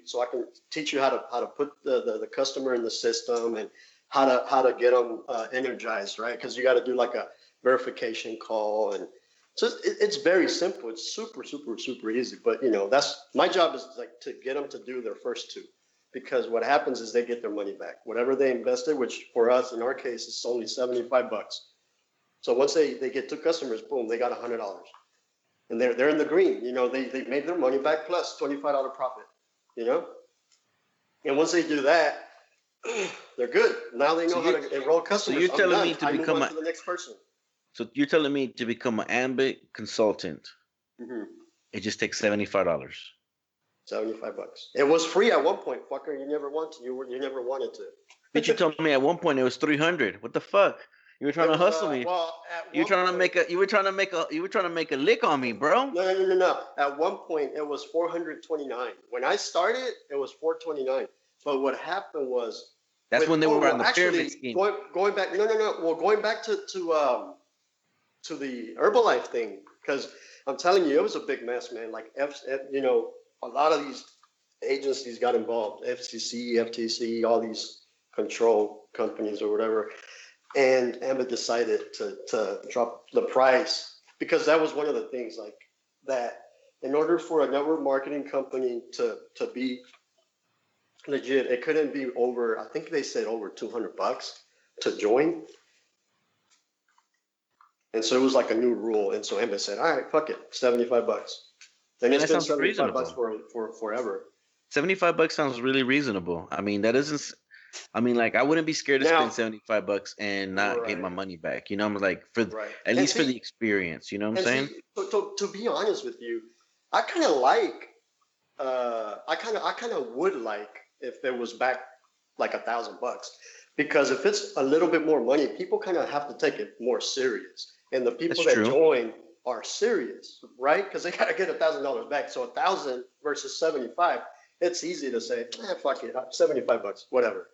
so I can teach you how to put the customer in the system and how to get them energized, right? Because you got to do like a verification call, and so it's very simple. It's super, super, super easy. But that's my job, is like to get them to do their first 2, because what happens is they get their money back, whatever they invested, which for us in our case is only $75. So once they get 2 customers, boom, they got $100, and they're in the green. They made their money back plus $25 profit. And once they do that, they're good. Now they know how to enroll customers. So you're telling me I move on to the next person. So you're telling me to become an Ambit consultant, it just takes $75. $75. It was free at one point, fucker. You never wanted to. But you told me at one point it was 300. What the fuck? You were trying to hustle me. You were trying to make a lick on me, bro. No. At one point it was 429. When I started, it was 429. But what happened was that's when they were on the pyramid scheme. Going back, no. Well, going back to the Herbalife thing, because I'm telling you, it was a big mess, man. Like a lot of these agencies got involved, FCC, FTC, all these control companies or whatever, and Ambit decided to drop the price, because that was one of the things, like, that in order for a network marketing company to be legit, it couldn't be over, I think they said over $200 to join. And so it was like a new rule. And so Ambit said, all right, fuck it, $75. Then it's been $75 for forever. $75 sounds really reasonable. I mean, that doesn't. I mean, like, I wouldn't be scared to spend $75 and not get my money back. I'm like, at least for the experience. You know what I'm saying? To be honest with you, I kind of like. I kind of would like if it was back like $1,000, because if it's a little bit more money, people kind of have to take it more serious, and the people that join are serious, right? Because they got to get $1,000 back. So 1,000 versus 75, it's easy to say, fuck it, $75, whatever.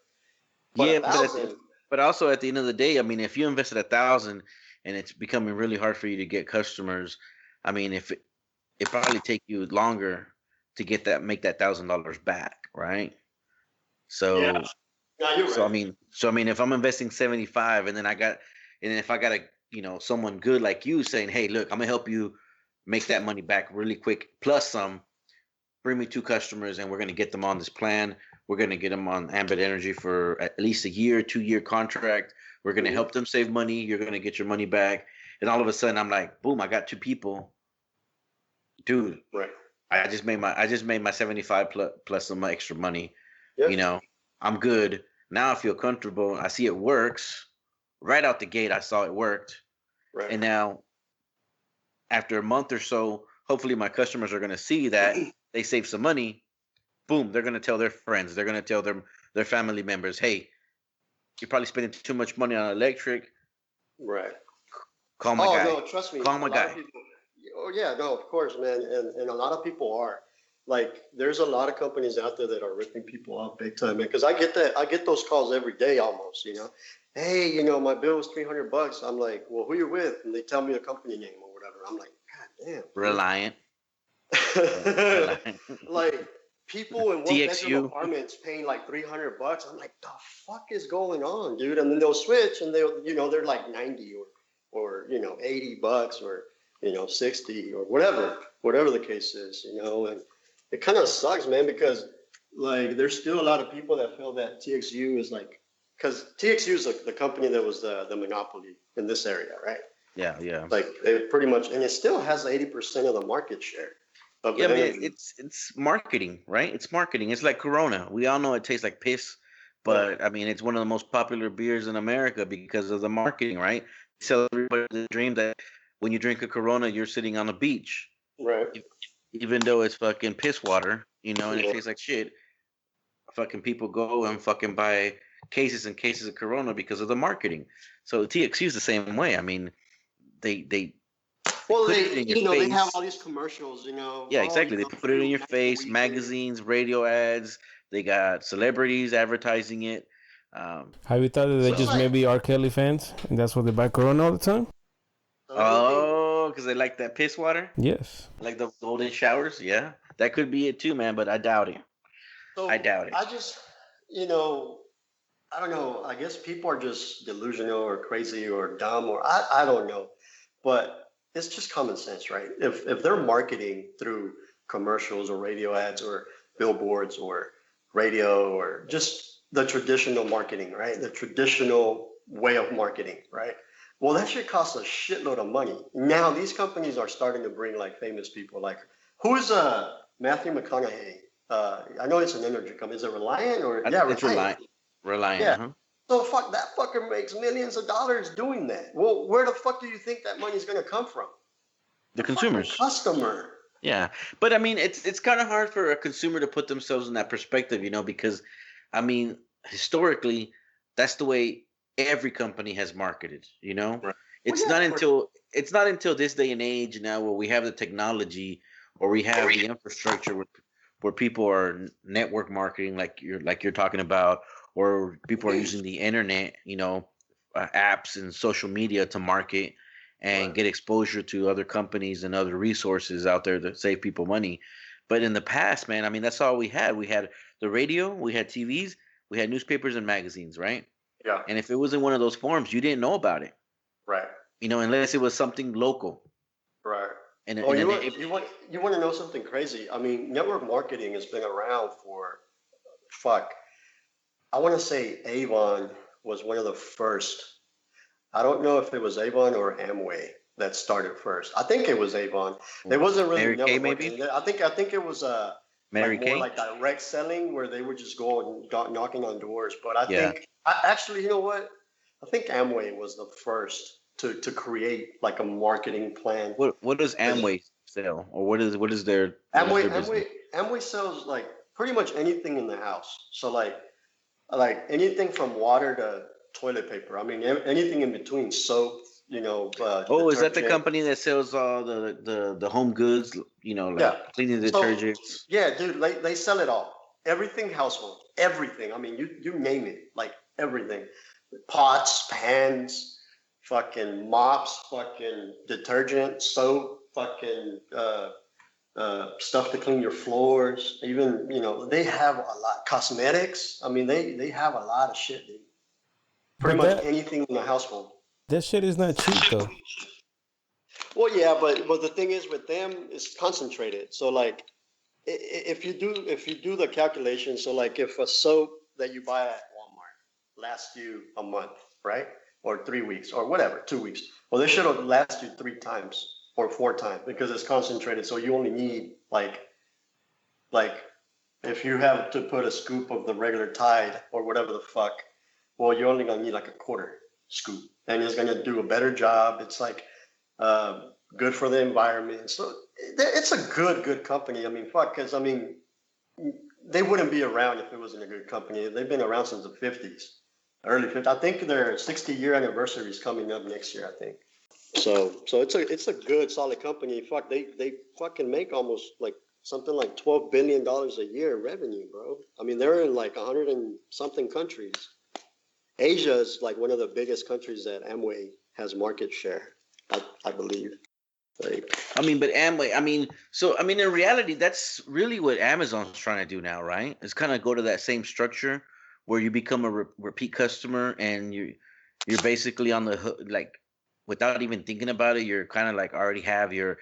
But yeah, but also at the end of the day, I mean, if you invested 1,000 and it's becoming really hard for you to get customers, I mean, if it probably take you longer to make that $1,000 back, right? Yeah. So No, you're so I right. mean, if I'm investing 75, and then if I got a, someone good like you saying, hey, look, I'm gonna help you make that money back really quick, plus some. Bring me 2 customers, and we're gonna get them on this plan. We're gonna get them on Ambit Energy for at least a year, 2-year contract. We're gonna Mhm. help them save money. You're gonna get your money back. And all of a sudden, I'm like, boom! I got 2 people, dude. Right. I just made my 75 plus some extra money. Yeah. You know, I'm good now. I feel comfortable. I see it works right out the gate. I saw it worked, Right. and now after a month or so, hopefully my customers are going to see that they save some money. Boom! They're going to tell their friends. They're going to tell their family members, hey, you're probably spending too much money on electric. Right. Call my Oh guy. no, trust me. Call A my lot of guy. people. Oh yeah, no, of course, man, and a lot of people are. Like, there's a lot of companies out there that are ripping people off big time, man. Because I get that, I get those calls every day almost. Hey, my bill was $300. I'm like, well, who you with? And they tell me a company name or whatever. I'm like, God Reliant. damn, Reliant. like people in one bedroom TXU. apartments paying like $300. I'm like, the fuck is going on, dude? And then they'll switch and they're like 90 or $80 or 60 or whatever the case is, and it kind of sucks, man, because like there's still a lot of people that feel that TXU is like, because TXU is the company that was the monopoly in this area, right? Yeah, yeah. Like they pretty much, and it still has 80% of the market share of Yeah, the man, energy. it's marketing, right? It's marketing. It's like Corona. We all know it tastes like piss, Yeah, but I mean, it's one of the most popular beers in America because of the marketing, right? Sell everybody the dream that when you drink a Corona, you're sitting on a beach, right. E- even though it's fucking piss water, and it Yeah. tastes like shit. Fucking people go and fucking buy cases and cases of Corona because of the marketing. So TXU is the same way. I mean, they Well, put it in your they have all face. these commercials, Yeah, oh, exactly. They put it in free your mango face, weekend. magazines, radio ads. They got celebrities advertising it. Um, Have you thought that they It's so, just like, maybe R. Kelly fans, and that's why they buy Corona all the time? everything. because they like that piss water, Yes. like the golden showers. Yeah, that could be it too, man. But I doubt it. I So doubt it. I just, you know, I don't know. I guess people are just delusional or crazy or dumb or I don't know. But it's just common sense, right? If they're marketing through commercials or radio ads or billboards or radio or just the traditional marketing, right? The traditional way of marketing, right? Well, that shit costs a shitload of money. Now these companies are starting to bring like famous people, like who's Matthew McConaughey? I know it's an energy company. Is it Reliant or yeah, It's Reliant? Reliant, Yeah. huh? So fuck that fucker makes millions of dollars doing that. Well, where the fuck do you think that money's gonna come from? The The fucking consumers. customer. Yeah, but I mean, it's kind of hard for a consumer to put themselves in that perspective, because I mean, historically, that's the way every company has marketed. Right. Well, It's yeah, not for until this day and age now where we have the technology or we have the infrastructure where people are network marketing like you're talking about, or people are using the internet, apps and social media to market and right. get exposure to other companies and other resources out there that save people money. But in the past, man, I mean, that's all we had. We had the radio, we had TVs, we had newspapers and magazines, right? Yeah. And if it was in one of those forms, you didn't know about it, Right. unless it was something local Right. in a, Oh, in a you neighborhood. want to know something crazy? I mean, network marketing has been around for fuck. I want to say Avon was one of the first. I don't know if it was Avon or Amway that started first. I think it was Avon. It wasn't really Mary Kay, network maybe? marketing. I think it was like Mary more Kay? like direct selling where they would just go and knocking on doors. But I Yeah. think actually, you know what? I think Amway was the first to create like a marketing plan. What does 'Cause Amway sell, or what is their Amway business? Amway Amway sells like pretty much anything in the house. So like anything from water to toilet paper. I mean, anything in between, soap, Oh, is that the detergent. company that sells all the home goods, Yeah. like cleaning So detergents? yeah, dude, they sell it all. Everything household, everything. I mean, you name it, like everything. Pots, pans, fucking mops, fucking detergent, soap, fucking stuff to clean your floors. Even, they have a lot. Cosmetics. I mean, they have a lot of shit, dude. Pretty But much that anything in the household. that shit is not cheap though. Well, yeah, but the thing is with them, it's concentrated. So like, if you do the calculation, so like if a soap that you buy at Walmart lasts you a month, right, or 3 weeks, or whatever, 2 weeks, well, they should have last you 3 times or 4 times because it's concentrated. So you only need like if you have to put a scoop of the regular Tide or whatever the fuck, well, you're only gonna need like a quarter scoop, and it's gonna do a better job. It's like good for the environment. So it's a good company. I mean, fuck, because I mean, they wouldn't be around if it wasn't a good company. They've been around since the 50s, early 50s. I think their 60-year anniversary is coming up next year, I think. So it's a good solid company. Fuck, they fucking make almost like something like $12 billion a year in revenue, bro. I mean, they're in like 100 and something countries. Asia is like one of the biggest countries that Amway has market share, I believe. Like, I mean, but Amway, I mean, in reality, that's really what Amazon's trying to do now, right? It's kind of go to that same structure where you become a repeat customer and you're basically on the hook, like without even thinking about it, you're kind of like already have your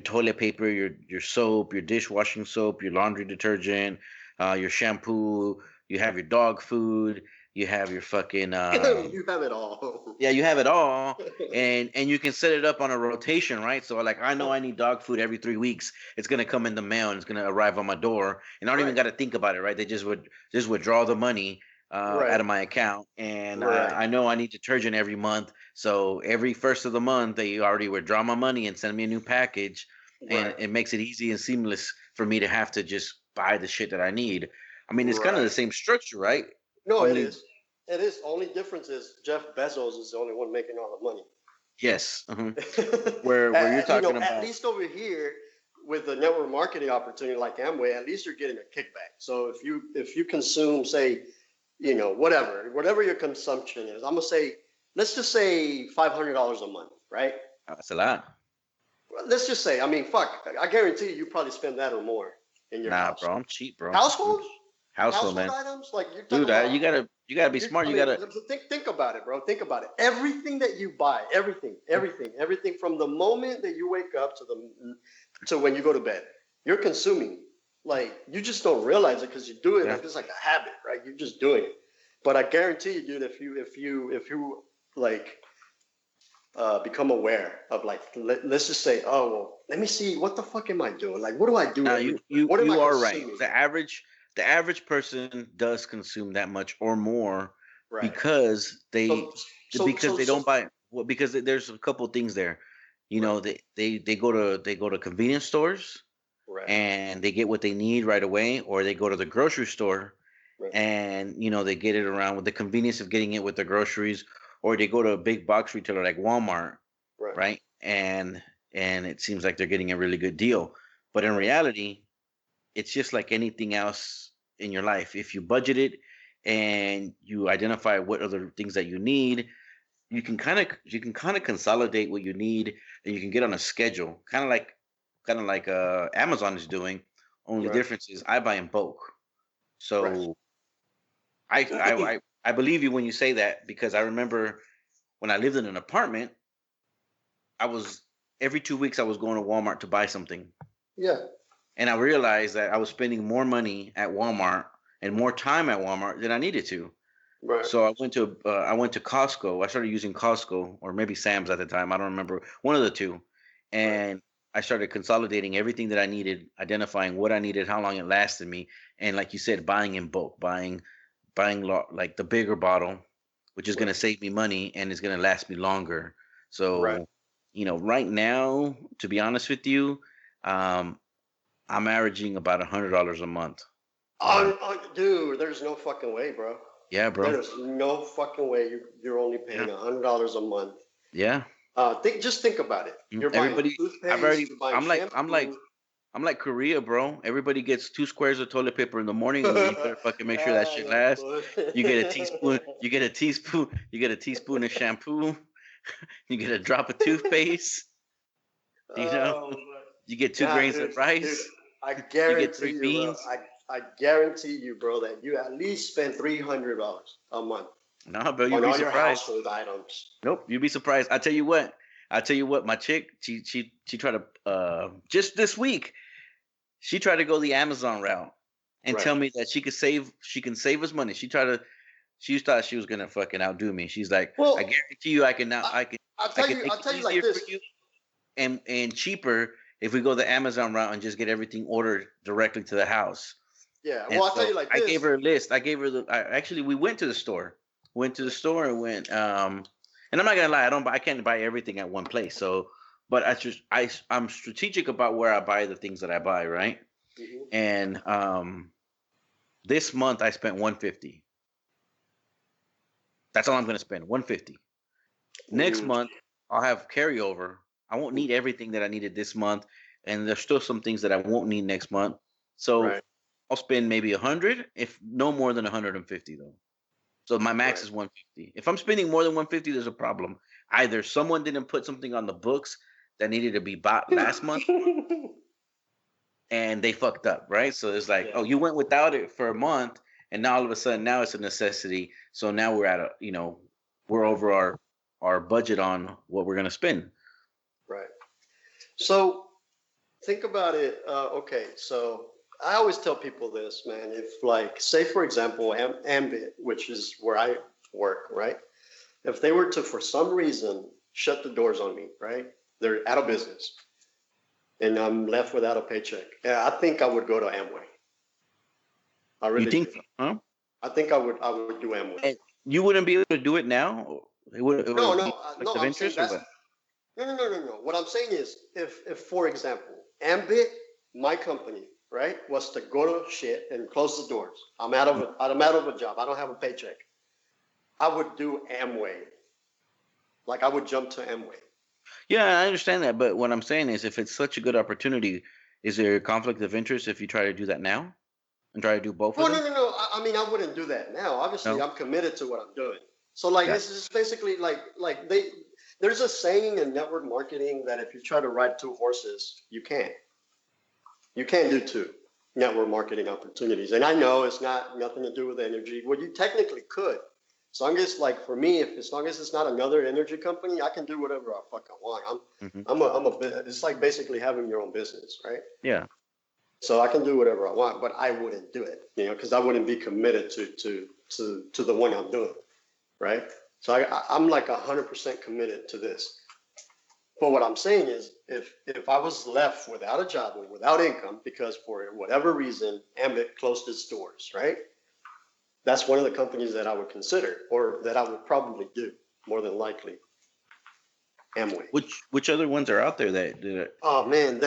toilet paper, your soap, your dishwashing soap, your laundry detergent, your shampoo, you have your dog food, you have your fucking you have it all. yeah, you have it all, and you can set it up on a rotation, right? So like I know I need dog food every 3 weeks. It's gonna come in the mail and it's gonna arrive on my door, and I don't even Right, got to think about it, right? They just withdraw the money out right, of my account, and right, I know I need detergent every month, so every first of the month they already withdraw my money and send me a new package, and right, it makes it easy and seamless for me to have to just buy the shit that I need. I mean, it's kind of the right. same structure, right? No, it Only is. It is. Only difference is Jeff Bezos is the only one making all the money. yes, where you're talking At about. least over here with the network marketing opportunity like Amway, at least you're getting a kickback. So if you consume, say, whatever your consumption is, I'm gonna say, let's just say $500 a month, right? That's a lot. Well, let's just say, I mean, fuck, I guarantee you probably spend that or more in your Nah, house. bro, I'm cheap, bro. Household, Household, household man. items, like you're talking Dude, about. you gotta be smart. I You mean, gotta. think about it, bro. Think about it. Everything that you buy, everything from the moment that you wake up to when you go to bed, you're consuming. Like you just don't realize it because you do it Yeah. like it's like a habit, right? You're just doing it. But I guarantee you, dude, if you like become aware of like let's just say, oh well, let me see what the fuck am I doing? Like what do I do Now every? you What am I you are right. consuming? The average person does consume that much or more Right. because So they don't buy well because there's a couple things there. You right, know, they go to convenience stores right, and they get what they need right away, or they go to the grocery store right, and they get it around with the convenience of getting it with the groceries, or they go to a big box retailer like Walmart, right, right? And it seems like they're getting a really good deal, but in right, reality, it's just like anything else in your life. If you budget it and you identify what other things that you need, you can kind of consolidate what you need, and you can get on a schedule, kind of like Amazon is doing. Only right, difference is I buy in bulk. right. So I I I, I believe you when you say that, because I remember when I lived in an apartment, I was every 2 weeks I was going to Walmart to buy something, Yeah, and I realized that I was spending more money at Walmart and more time at Walmart than I needed to. right, So I went to Costco. I started using Costco or maybe Sam's at the time. I don't remember, one of the two, right, and I started consolidating everything that I needed, identifying what I needed, how long it lasted me, and like you said, buying in bulk, buying like the bigger bottle, which is going to right, save me money and is going to last me longer. right. So, right now, to be honest with you, um, I'm averaging about $100 a month. Uh, Dude, there's no fucking way, bro. yeah, bro. There's no fucking way you're only Yeah, paying $100 a month. yeah. Just think about it. You're buying Everybody, I've toothpaste, already. you're buying I'm like, I'm like, shampoo. I'm like Korea, bro. Everybody gets 2 squares of toilet paper in the morning, and you better fucking make sure that shit Yeah, lasts. but You get a teaspoon. You get a teaspoon. You get a teaspoon of shampoo. You get a drop of toothpaste. You know. oh, You get two Nah, grains of dude, rice. I You get guarantee three you, bro. beans. I guarantee you, bro, that you at least spend $300 a month No, bro, you'd on be all your surprised. household items. Nope, you'd be surprised. I tell you what. I tell you what. My chick, she tried to just this week. She tried to go the Amazon route and Right. tell me that she can save us money. She thought she was gonna fucking outdo me. She's like, I Well, guarantee you, I can now, I, I can make I'll it tell you like easier for this. you and cheaper if we go the Amazon route and just get everything ordered directly to the house. Yeah. And Well, I'll tell so you like I gave this. her a list. I gave her actually we went to the store. Went to the store and went and I'm not gonna lie, I can't buy everything at one place. So but I'm strategic about where I buy the things that I buy, right? Mhm. And this month I spent 150. That's all I'm gonna spend, 150. Next Mhm. month I'll have carryover. I won't need everything that I needed this month, and there's still some things that I won't need next month. So Right. I'll spend maybe 100, if no more than 150 though. So my max Right. is 150. If I'm spending more than 150, there's a problem. Either someone didn't put something on the books that needed to be bought last month, and they fucked up, right? So it's like, Yeah. oh, you went without it for a month, and now all of a sudden now it's a necessity. So now we're at a, we're Right. over our budget on what we're gonna spend. Right. So think about it. Okay. So I always tell people this, man. If like, say for example, Ambit, which is where I work, right? If they were to, for some reason, shut the doors on me, right? They're out of business, and I'm left without a paycheck. Yeah, I think I would go to Amway. I You really think do. so, huh? I think I would do Amway. And you wouldn't be able to do it now? It would be No. conflict of I'm saying interest or that's what? no. What I'm saying is, if for example, Ambit, my company, right, was to go to shit and close the doors. I'm out of a job. I don't have a paycheck. I would do Amway. Like I would jump to Amway. Yeah, I understand that, but what I'm saying is, if it's such a good opportunity, is there a conflict of interest if you try to do that now and try to do both of Well, them? no. I mean, I wouldn't do that now. Obviously, No, I'm committed to what I'm doing. So, like, got this is basically like there's a saying in network marketing that if you try to ride two horses, you can't. You can't do two network marketing opportunities. And I know it's not nothing to do with energy. Well, you technically could. As long as, like, for me, if as long as it's not another energy company, I can do whatever I fucking want. hmm It's like basically having your own business, right? yeah. So I can do whatever I want, but I wouldn't do it, because I wouldn't be committed to the one I'm doing, right? So I'm like 100% committed to this. But what I'm saying is, if I was left without a job or without income because for whatever reason Ambit closed its doors, right? That's one of the companies that I would consider, or that I would probably do more than likely. Amway. Which other ones are out there Oh man,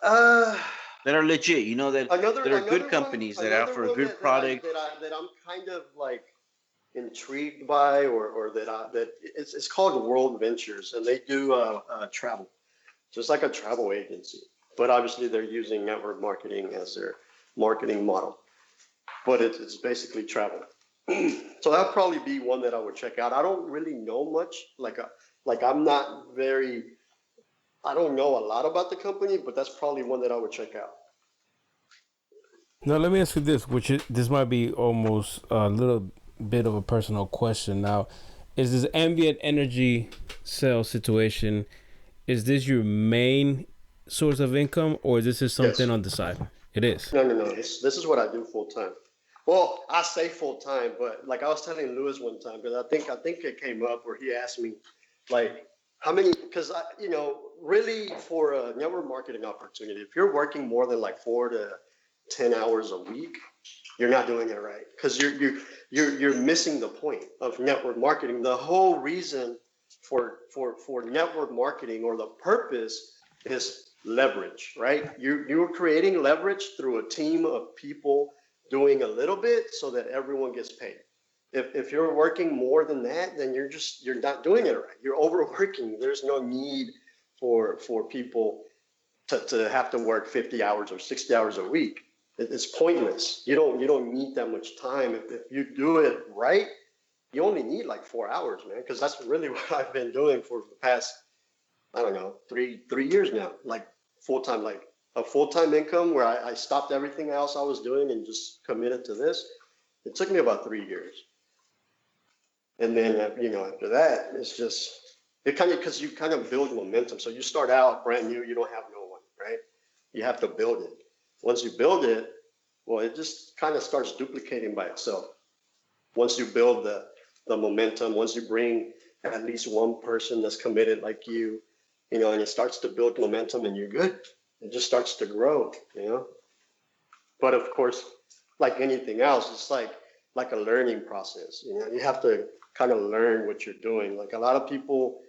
uh that are legit? That are good companies that another offer a one good product. that I'm kind of like intrigued by, or that it's called World Ventures, and they do travel, just like a travel agency. But obviously, they're using network marketing as their marketing model. But it's basically travel. So that'd probably be one that I would check out. I don't really know much. Like I'm not very. I don't know a lot about the company, but that's probably one that I would check out. Now let me ask you this, this might be almost a little bit of a personal question. Now, is this ambient energy sales situation? Is this your main source of income, or is this just something Yes. on the side? It is. No. This is what I do full time. Well, I say full time, but like I was telling Lewis one time, because I think it came up where he asked me, like, how many? Because really for a network marketing opportunity, if you're working more than like 4 to 10 hours a week, you're not doing it right, because you're missing the point of network marketing. The whole reason for network marketing, or the purpose, is leverage, right? You're creating leverage through a team of people doing a little bit so that everyone gets paid. If you're working more than that, then you're not doing it right. You're overworking. There's no need for people to have to work 50 hours or 60 hours a week. It's pointless. You don't need that much time. If you do it right, you only need like 4 hours, man, because that's really what I've been doing for the past, I don't know, three years now. Like full-time, like a full-time income where I stopped everything else I was doing and just committed to this, it took me about 3 years. And then, after that, it's just, it kind of, because you kind of build momentum. So you start out brand new, you don't have no one, right? You have to build it. Once you build it, well, it just kind of starts duplicating by itself. Once you build the momentum, once you bring at least one person that's committed like you, and it starts to build momentum and you're good. It just starts to grow. But of course, like anything else, it's like a learning process. You have to kind of learn what you're doing. Like a lot of people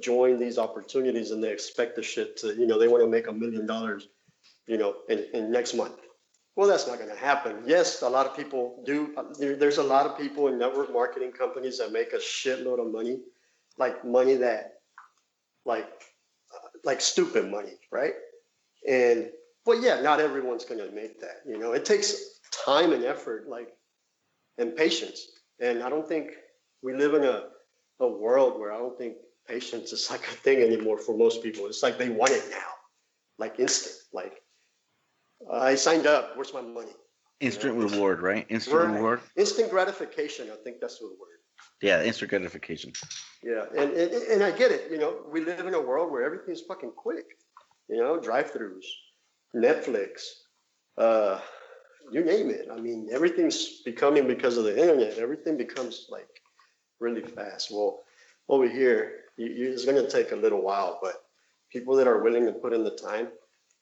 join these opportunities and they expect the shit to, they want to make $1 million, in next month. Well, that's not going to happen. Yes, a lot of people do. There's a lot of people in network marketing companies that make a shitload of money, like money that, like stupid money, right? But yeah, not everyone's going to make that. It takes time and effort, and patience. And I don't think we live in a world where I don't think patience is like a thing anymore for most people. It's like they want it now, like instant. Like I signed up. Where's my money? Instant reward, right? Instant reward. Instant gratification. I think that's the word. Yeah, instant gratification. Yeah, and I get it. We live in a world where everything's fucking quick. Drive-throughs, Netflix, you name it. I mean, everything's becoming, because of the internet, everything becomes like really fast. Well, over here, it's going to take a little while, but people that are willing to put in the time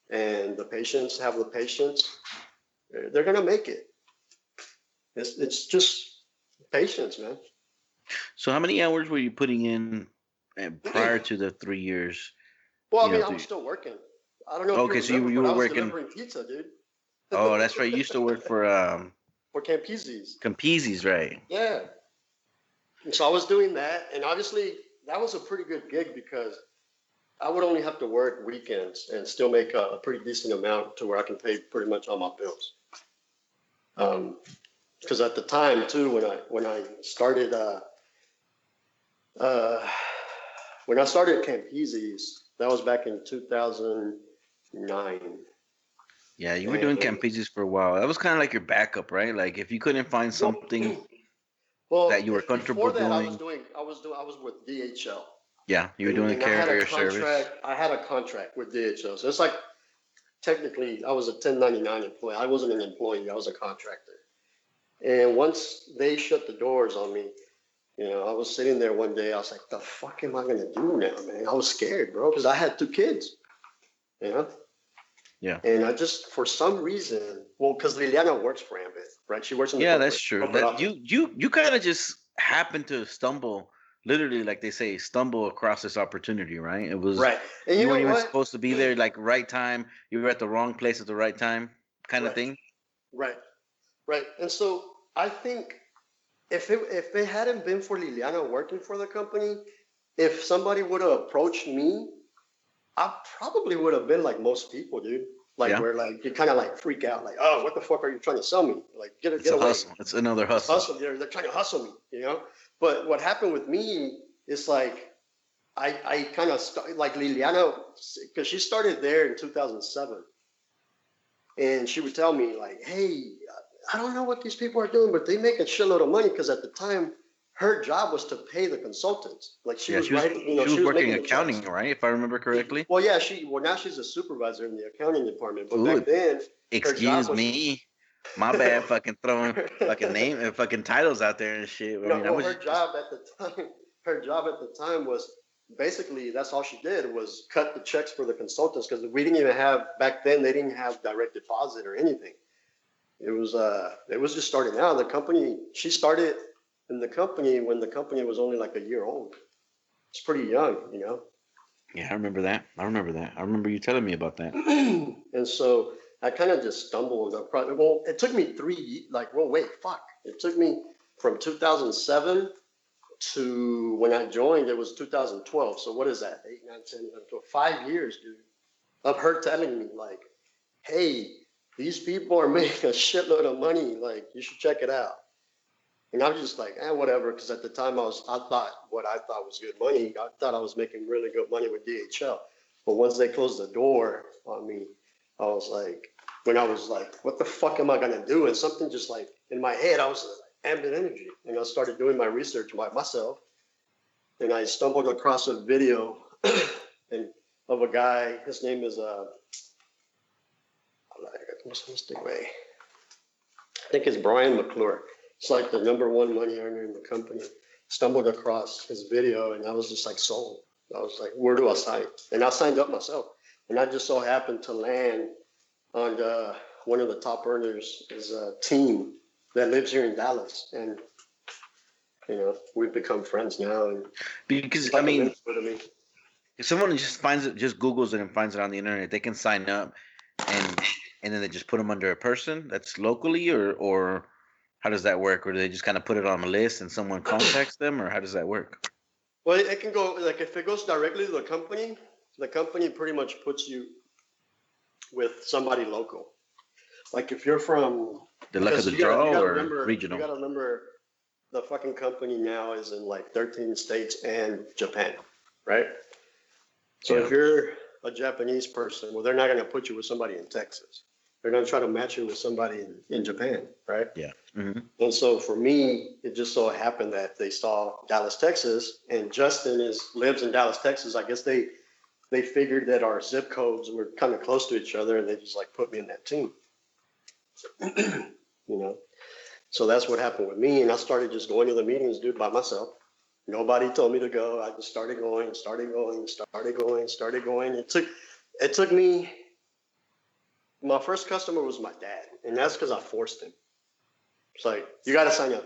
and the patience, have the patience, they're going to make it. It's just patience, man. So how many hours were you putting in prior to the 3 years? Well, I mean, I was still working. I don't know if Okay, you so remember, you but were I was working. delivering pizza, dude. Oh, that's right. You used to work for Campese's. Campese's, right? Yeah. And so I was doing that, and obviously that was a pretty good gig because I would only have to work weekends and still make a pretty decent amount to where I can pay pretty much all my bills. Because at the time too, when I started Campese's, that was back in 2009. Yeah, you were doing Campese's for a while. That was kind of like your backup, right? Like if you couldn't find something that you were comfortable before that, doing. I was with DHL. Yeah, you were doing And a carrier service. I had a contract with DHL, so it's like technically I was a 1099 employee. I wasn't an employee; I was a contractor. And once they shut the doors on me, I was sitting there one day. I was like, "The fuck am I gonna do now, man?" I was scared, bro, because I had 2 kids. Yeah. And I just, for some reason, well, because Liliana works for Ambit, right? She works in the That's true. corporate That office. you kind of just happened to stumble, literally, like they say, stumble across this opportunity, right? It was right. And you weren't even what? supposed to be there, like right time. You were at the wrong place at the right time, kind of thing. Right. And so I think if it hadn't been for Liliana working for the company, if somebody would have approached me, I probably would have been like most people, dude. Like where like you kind of like freak out, like, oh, what the fuck are you trying to sell me? Like get away. Hustle. It's another hustle. They're trying to hustle me, But what happened with me is like I kind of like Liliana, because she started there in 2007, and she would tell me like, hey, I don't know what these people are doing, but they make a shitload of money, because at the time her job was to pay the consultants. Like she was writing, she was working accounting, right? If I remember correctly. Well, yeah, now she's a supervisor in the accounting department. But back then, excuse me, my bad, fucking throwing fucking name and fucking titles out there and shit. Her job at the time was basically, that's all she did was cut the checks for the consultants, because we didn't even have, back then they didn't have direct deposit or anything. It was just starting out. The company, she started in the company when the company was only like a year old. It's pretty young, Yeah, I remember that. I remember you telling me about that. And so I kind of just stumbled. Well, it took me it took me from 2007 to when I joined, it was 2012. So what is that? 8, 9, 10, 11, 12, 5 years, dude, of her telling me like, hey, these people are making a shitload of money. Like, you should check it out. And I was just like, whatever. Because at the time I thought what I thought was good money. I thought I was making really good money with DHL. But once they closed the door on me, I was like, when I was like, what the fuck am I gonna do? And something just like in my head, I was like, ambient energy. And I started doing my research by myself. And I stumbled across a video and of a guy. His name is I think it's Brian McClure. It's like the number one money earner in the company. Stumbled across his video and I was just like sold. I was like, where do I sign? And I signed up myself. And I just so happened to land on one of the top earners is a team that lives here in Dallas. And, we've become friends now. And Because like I mean, me. if someone just finds it, just Googles it and finds it on the internet, they can sign up, and then they just put them under a person that's locally, or how does that work? Or do they just kind of put it on a list and someone contacts them, or how does that work? Well, it can go, like if it goes directly to the company pretty much puts you with somebody local. Like if you're from The luck of the you gotta draw or remember, regional? You gotta remember the fucking company now is in like 13 states and Japan, right? So Yeah. if you're a Japanese person, well, they're not gonna put you with somebody in Texas. They're gonna try to match you with somebody in Japan, right? Yeah. Mm-hmm. And so for me, it just so happened that they saw Dallas, Texas, and Justin lives in Dallas, Texas. I guess they figured that our zip codes were kind of close to each other, and they just like put me in that team. So that's what happened with me, and I started just going to the meetings, dude, by myself. Nobody told me to go. I just started going. It took me. My first customer was my dad, and that's because I forced him. It's like, you got to sign up.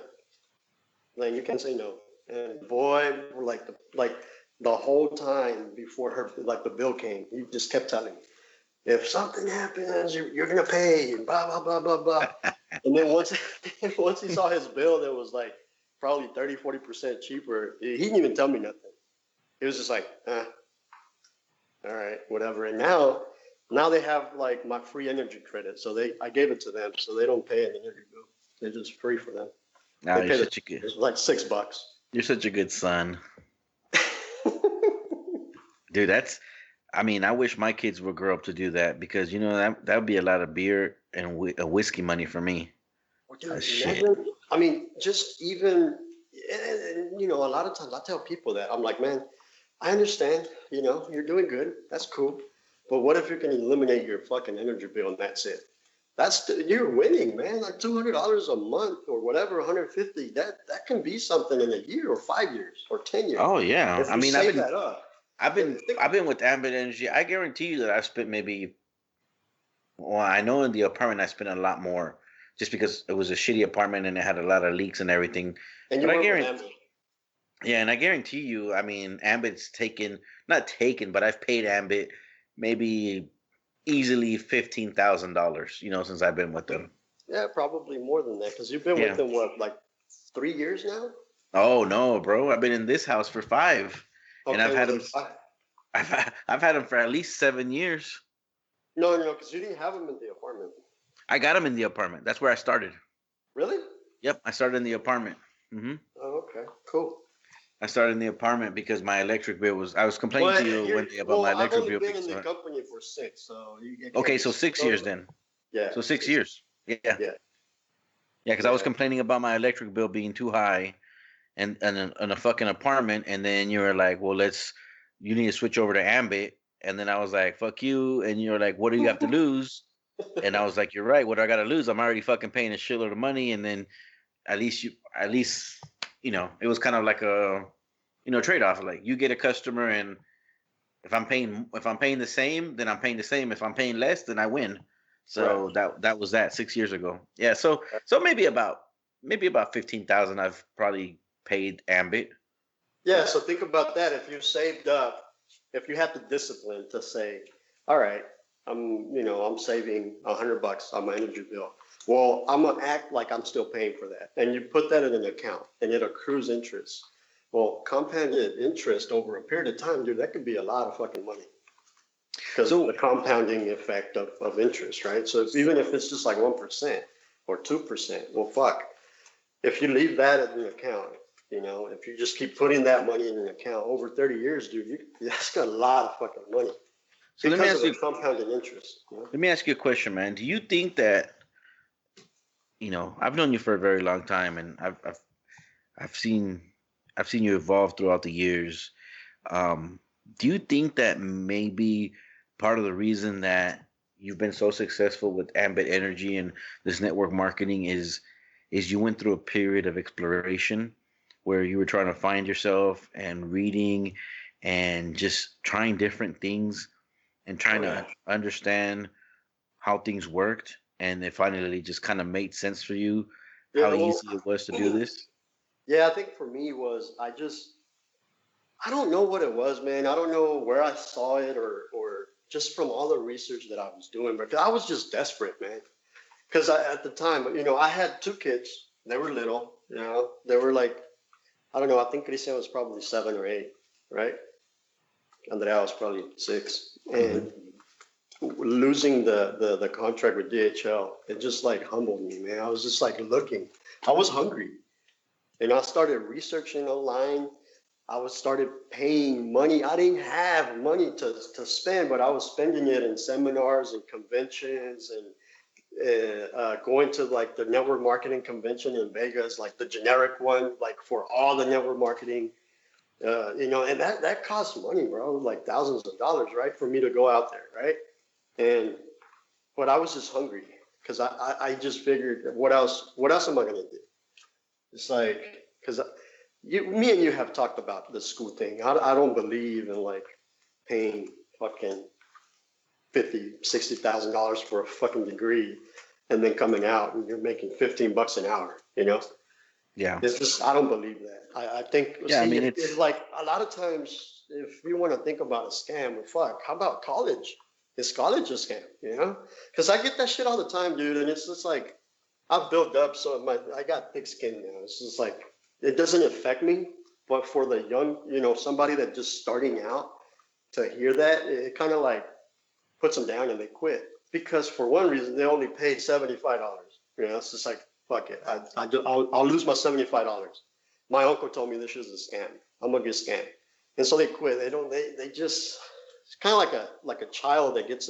Like, you can't say no. And boy, the whole time before the bill came, he just kept telling me, if something happens, you're gonna pay, and blah blah blah blah blah. And then once he saw his bill that was like probably 30-40% cheaper, he didn't even tell me nothing. He was just like, all right, whatever. And now they have like my free energy credit, so I gave it to them, so they don't pay an energy bill. It's just free for them. No, They you're pay such a good. it's like $6. You're such a good son, dude. I mean, I wish my kids would grow up to do that because that would be a lot of beer and whiskey money for me. Well, dude, Shit. imagine, I mean, just even, a lot of times I tell people that I'm like, man, I understand, you're doing good. That's cool. But what if you can eliminate your fucking energy bill and that's it? You're winning, man. Like $200 a month or whatever, 150. That can be something in a year or 5 years or 10 years. Oh yeah. If I you mean, save that up. I've been with Ambit Energy. I guarantee you that I've spent maybe. Well, I know in the apartment I spent a lot more, just because it was a shitty apartment and it had a lot of leaks and everything. And you But I work with guarantee. Amazon. Yeah, and I guarantee you, I mean, Ambit's not taken, but I've paid Ambit maybe easily $15,000, since I've been with them. Yeah, probably more than that because you've been with Yeah. them, what, like 3 years now? Oh no, bro! I've been in this house for 5, and Okay, I've had well, them. I've had them for at least 7 years. No, because you didn't have them in the apartment. I got them in the apartment. That's where I started. Really? Yep, I started in the apartment. Oh, okay, cool. I started in the apartment because my electric bill was. I was complaining to you one day about my I've electric only bill. been in the company for 6, so Okay, so 6 years then. Yeah. So 6 years. Yeah. Yeah. Yeah, because I was complaining about my electric bill being too high, and in a fucking apartment, and then you were like, well, you need to switch over to Ambit, and then I was like, fuck you, and you're like, what do you have to lose? And I was like, you're right, what do I got to lose? I'm already fucking paying a shitload of money, and then at least it was kind of like a trade-off. Like, you get a customer, and if I'm paying the same, then I'm paying the same. If I'm paying less, then I win. So that was that 6 years ago. Yeah, so maybe about 15,000 I've probably paid Ambit. Yeah, so think about that. If you saved up, if you had the discipline to say, all right, I'm saving $100 on my energy bill. Well, I'm gonna act like I'm still paying for that, and you put that in an account, and it accrues interest. Well, compounded interest over a period of time, dude, that could be a lot of fucking money. Because the compounding effect of interest, right? So even if it's just like 1% or 2%, well, fuck. If you leave that in an account, if you just keep putting that money in an account over 30 years, dude, that's got a lot of fucking money. So let me because ask of the you. compounded interest. You know? Let me ask you a question, man. Do you think that I've known you for a very long time, and I've seen I've seen you evolve throughout the years. Um, do you think that maybe part of the reason that you've been so successful with Ambit Energy and this network marketing is you went through a period of exploration where you were trying to find yourself and reading and just trying different things and trying Oh to yeah. understand how things worked, and it finally just kind of made sense for you Yeah. how Well, easy it was to do this? yeah. I think for me was I don't know what it was, man. I don't know where I saw it or just from all the research that I was doing, but I was just desperate, man. Because at the time, I had two kids. They were little, They were like, I don't know. I think Christian was probably 7 or 8, right? Andrea was probably 6. Hmm. And losing the contract with DHL, it just like humbled me, man. I was just like looking. I was hungry. And I started researching online. I was started paying money. I didn't have money to spend, but I was spending it in seminars and conventions and going to like the network marketing convention in Vegas, like the generic one, like for all the network marketing, and that costs money, bro, like thousands of dollars, right, for me to go out there, right? And but I was just hungry because I just figured what else am I gonna do? It's like because me and you have talked about the school thing. I don't believe in like paying fucking 50, $60,000 for a fucking degree and then coming out and you're making $15 an hour, Yeah. It's just, I don't believe that. I think, Yeah, I see, mean if like a lot of times, if you want to think about a scam, well, fuck, how about college? Is college a scam, Because I get that shit all the time, dude. And it's just like, I've built up, so I got thick skin now. It's just like, it doesn't affect me. But for the young, somebody that just starting out to hear that, it kind of like, puts them down and they quit because for one reason they only paid $75. It's just like fuck it. I'll lose my $75. My uncle told me this is a scam. I'm gonna get scammed, and so they quit. They don't. They just. It's kind of like a child that gets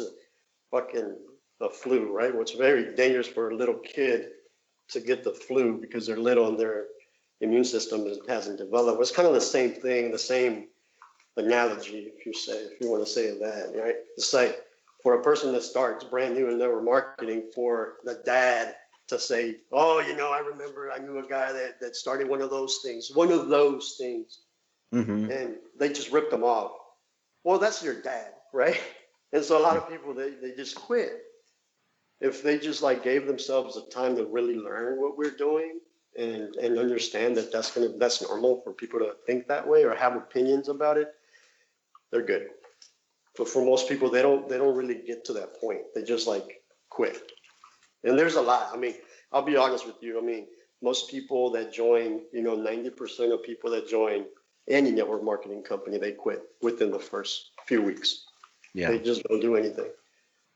fucking the flu, right? Which is very dangerous for a little kid to get the flu because they're little and their immune system hasn't developed. It's kind of the same thing, the same analogy, if you want to say that, right? It's like for a person that starts brand new in network marketing, for the dad to say, "Oh, I remember I knew a guy that started one of those things, hmm and they just ripped them off." Well, that's your dad, right? And so a lot of people they just quit if they just like gave themselves the time to really learn what we're doing and understand that that's normal for people to think that way or have opinions about it. They're good. But for most people, they don't really get to that point. They just like quit. And there's a lot. I mean, I'll be honest with you. I mean, most people that join, 90% of people that join any network marketing company, they quit within the first few weeks. Yeah. They just don't do anything.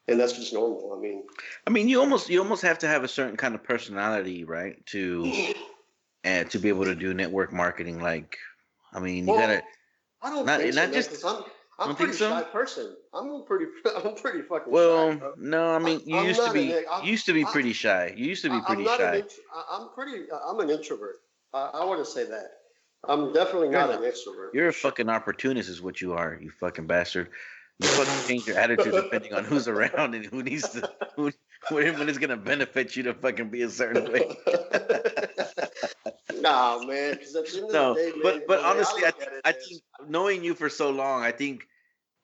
And that's just normal. I mean, I mean, you almost have to have a certain kind of personality, right, to be able to do network marketing. Like, I mean, you gotta well, I don't not think so, not man, just. because I'm a Don't think pretty so? shy person. I'm pretty fucking shy, Well, bro. no. I mean, you I'm used to not an be I'm you used to be I, pretty shy. You used to be I'm pretty not an shy. I'm an introvert. I want to say that. I'm definitely You're not not. an extrovert You're for a sure. fucking opportunist, is what you are. You fucking bastard. You fucking change your attitude depending on who's around and who needs to who when it's gonna benefit you to fucking be a certain way. Nah, man, because at the end of the No, day, but man, but the way I honestly, I look think at it I is, think knowing you for so long, I think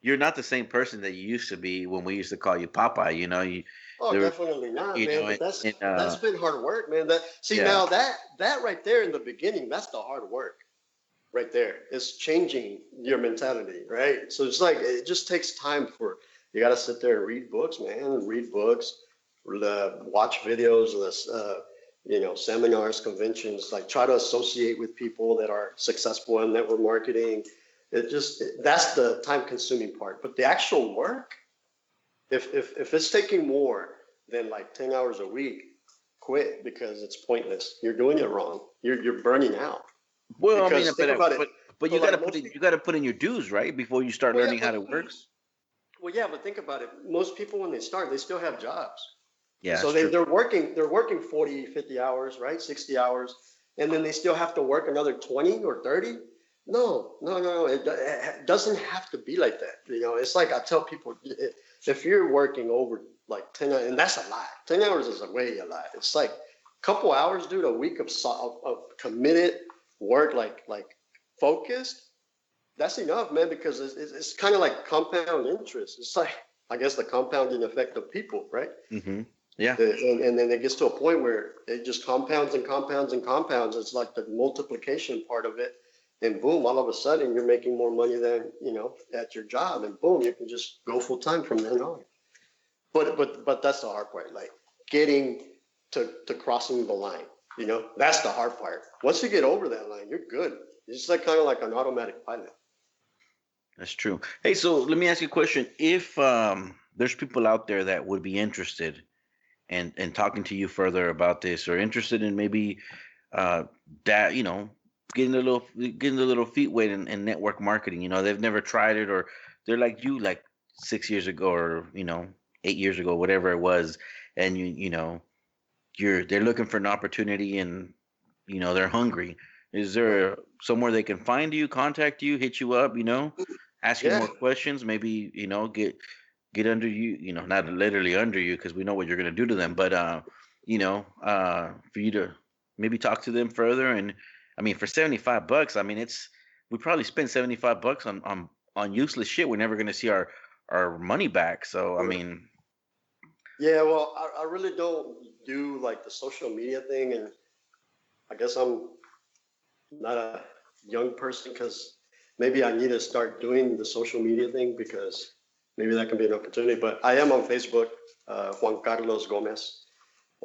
you're not the same person that you used to be when we used to call you Popeye. oh, There, definitely not, you man. know, But that's and that's been hard work, man. That see yeah. now that right there in the beginning, that's the hard work right there. It's changing your mentality, right? So it's like it just takes time for you got to sit there and read books, man. Read books, watch videos, seminars, conventions. Like try to associate with people that are successful in network marketing. That's the time consuming part. But the actual work, if it's taking more than like 10 hours a week, quit because it's pointless. You're doing it wrong. You're burning out Well, I mean, because think about it. but So you gotta like put most in people, you gotta put in your dues, right, before you start well, yeah, learning how it works. Well, yeah, but think about it. Most people when they start, they still have jobs. Yeah, So that's true. they're working 40, 50 hours, right? 60 hours. And then they still have to work another 20 or 30. No, no, no, no. It doesn't have to be like that. It's like I tell people, if you're working over like 10, and that's a lot. 10 hours is a way a lot. It's like a couple hours, dude, a week of committed work, like focused. That's enough, man, because it's kind of like compound interest. It's like, I guess, the compounding effect of people, right? Mm-hmm. Yeah, And then it gets to a point where it just compounds and compounds and compounds. It's like the multiplication part of it. And boom, all of a sudden you're making more money than, at your job. And boom, you can just go full time from then on. But that's the hard part, like getting to crossing the line. That's the hard part. Once you get over that line, you're good. It's like kind of like an automatic pilot. that's true. Hey, so let me ask you a question. If there's people out there that would be interested and talking to you further about this, or interested in maybe uh that getting a little feet wet in network marketing, they've never tried it, or they're like you, like 6 years ago, or 8 years ago, whatever it was, and they're looking for an opportunity, and they're hungry. Is Right. there somewhere they can find you, contact you, hit you up, ask you Yeah. more questions, maybe get under you, not literally under you, because we know what you're going to do to them, but for you to maybe talk to them further. And I mean, for $75, I mean, we probably spend $75 on useless shit. We're never going to see our money back. So I mean, Yeah, well, I really don't do like the social media thing, and I guess I'm not a young person because maybe I need to start doing the social media thing because maybe that can be an opportunity. But I am on Facebook, Juan Carlos Gomez,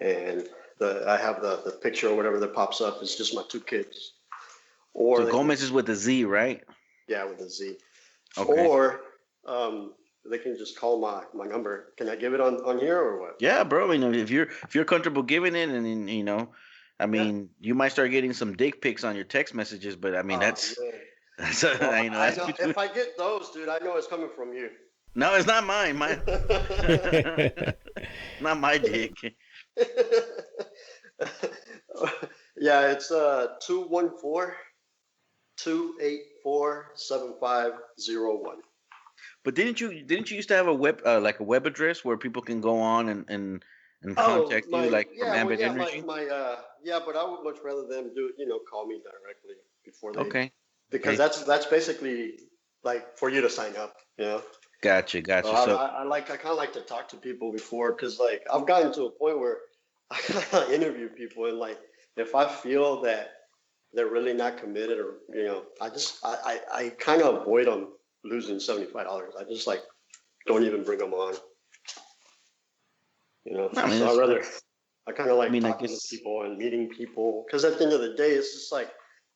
and I have the picture or whatever that pops up. It's just my two kids, or so they can, Gomez is with a Z, right? yeah, with a Z, Okay. or um, they can just call my number. Can I give it on here or what? Yeah, bro. If you're comfortable giving it, and then, I Yeah. mean, you might start getting some dick pics on your text messages, but I mean, Oh that's man. that's Well, I that's know between. if I get those, dude, I know it's coming from you. No, it's not mine. My not my dick. Yeah, it's 214-284-7501. But didn't you used to have a web, like a web address where people can go on and Oh, contact you, like from yeah, well, Ambit yeah, my Energy? my yeah, but I would much rather them do, call me directly before they, Okay. because Hey, that's basically like for you to sign up. gotcha, So gotcha. So I kind of like to talk to people before, because like I've gotten to a point where I kind of interview people, and like if I feel that they're really not committed, or I kind of avoid them losing $75. I just like don't even bring them on. I mean, So I kind of I like mean, I talking to guess. people and meeting people, because at the end of the day, it's just like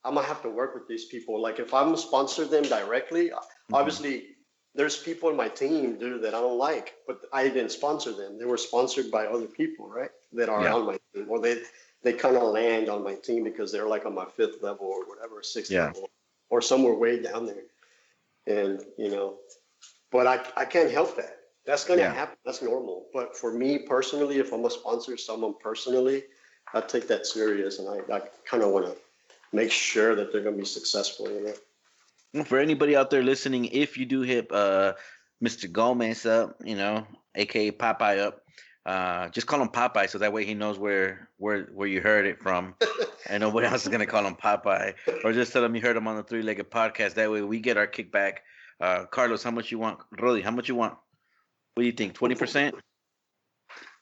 I'm gonna have to work with these people. Like if I'm sponsor them directly, Mhm. obviously there's people in my team, dude, that I don't like, but I didn't sponsor them. They were sponsored by other people, right? That are Yeah, on my team, or they kind of land on my team because they're like on my fifth level or whatever, sixth yeah, level, or somewhere way down there. And but I can't help that. That's gonna yeah. happen. That's normal. But for me personally, if I'm gonna sponsor someone personally, I take that serious, and I kind of want to make sure that they're gonna be successful. Well, for anybody out there listening, if you do hit Mr. Gomez up, aka Popeye up, just call him Popeye, so that way he knows where you heard it from, and nobody else is gonna call him Popeye. Or just tell him you heard him on the Three Legged Podcast. That way we get our kickback. Carlos, how much you want? Rodi, how much you want? What do you think? 20%?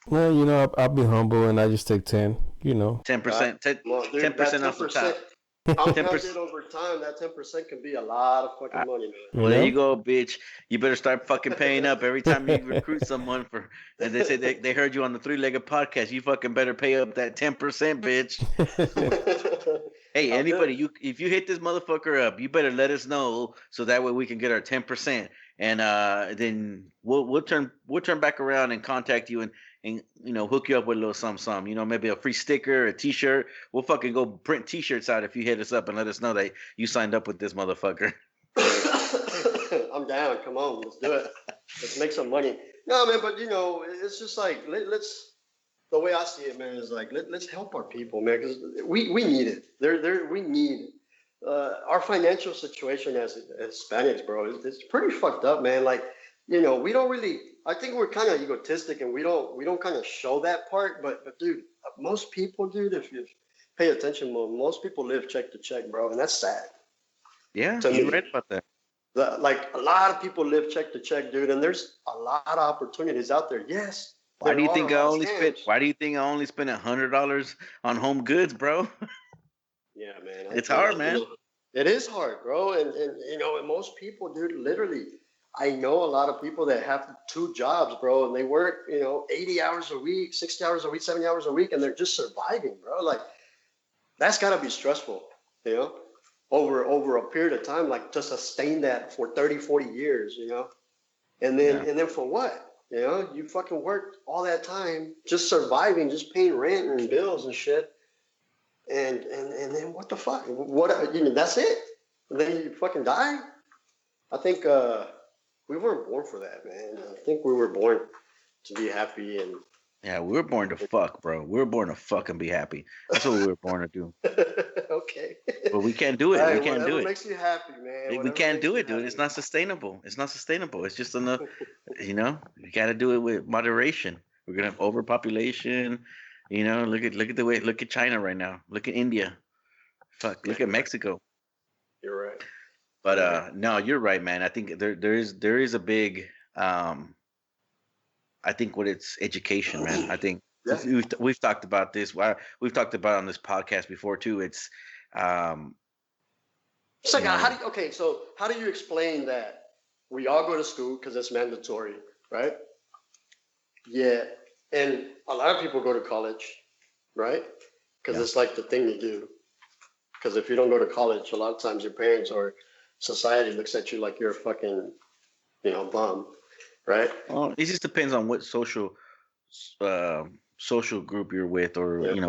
Well, I'll be humble and I just take 10. 10%? 10, Well, dude, that 10% ten off the percent top. 10%. compounded over time, that 10% can be a lot of fucking money, man. Well, there Yeah. you go, bitch. You better start fucking paying up every time you recruit someone and they say they heard you on the Three Legged Podcast. You fucking better pay up that 10%, bitch. Hey, I'll do anybody, it. if you hit this motherfucker up, you better let us know so that way we can get our 10%, and then we'll turn back around and contact you and hook you up with a little some, maybe a free sticker, a T-shirt. We'll fucking go print T-shirts out if you hit us up and let us know that you signed up with this motherfucker. I'm down. Come on, let's do it. Let's make some money. No, man, but it's just like let's. The way I see it, man, is like let's help our people, man, because we need it. We need our financial situation as Hispanics, bro. It's pretty fucked up, man. Like, we don't really. I think we're kind of egotistic, and we don't kind of show that part. But dude, most people, dude, if you pay attention more, most people live check to check, bro, and that's sad Yeah, to you're me. right about that. Like a lot of people live check to check, dude, and there's a lot of opportunities out there. Yes, Why do there you are think a I lot of only spent? scams. Why do you think I only spent $100 on home goods, bro? Yeah, man. It's hard, man. It is hard, bro. And most people, dude, literally, I know a lot of people that have two jobs, bro, and they work, 80 hours a week, 60 hours a week, 70 hours a week, and they're just surviving, bro. Like, that's got to be stressful, you know, over a period of time, like to sustain that for 30, 40 years, and then Yeah. and then for what? You fucking worked all that time just surviving, just paying rent and bills and shit. And then what the fuck? What that's it? And then you fucking die? I think we weren't born for that, man. I think we were born to be happy and Yeah, we were born to fuck, bro. We were born to fuck and be happy. That's what we were born to do. okay. But we can't do it. We Hey, can't do whatever it. makes you happy, man. We Whatever can't makes do you it, dude. It's happy. not sustainable. It's not sustainable. It's just enough. You got to do it with moderation. We're gonna have overpopulation. Look at China right now. Look at India. Fuck, Yeah, look at Mexico. you're right. But You're right. no, you're right, man. I think there is a big I think what it's education, man. I think Yeah. we've talked about this. We've talked about on this podcast before too. It's um, It's like you how know, do you, okay, so how do you explain that we all go to school because it's mandatory, right? Yeah, and a lot of people go to college, right? Because yeah. it's like the thing to do. Because if you don't go to college, a lot of times your parents or society looks at you like you're a fucking, bum, right? Well, it just depends on what uh, social group you're with, or Yeah,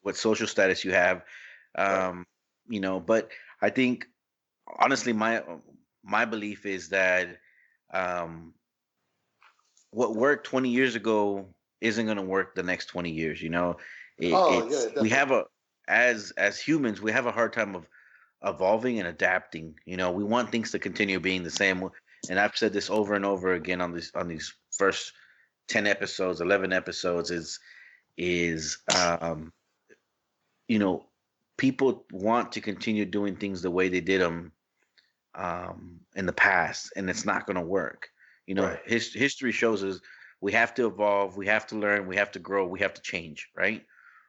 what social status you have. right. Um, but I think honestly, my belief is that um, what worked 20 years ago isn't going to work the next 20 years. Oh yeah, We definitely. have as humans, we have a hard time of evolving and adapting. We want things to continue being the same. And I've said this over and over again on these first 10 episodes, 11 episodes is you know, people want to continue doing things the way they did them in the past, and it's not going to work. Right. History shows us we have to evolve, we have to learn, we have to grow, we have to change, right?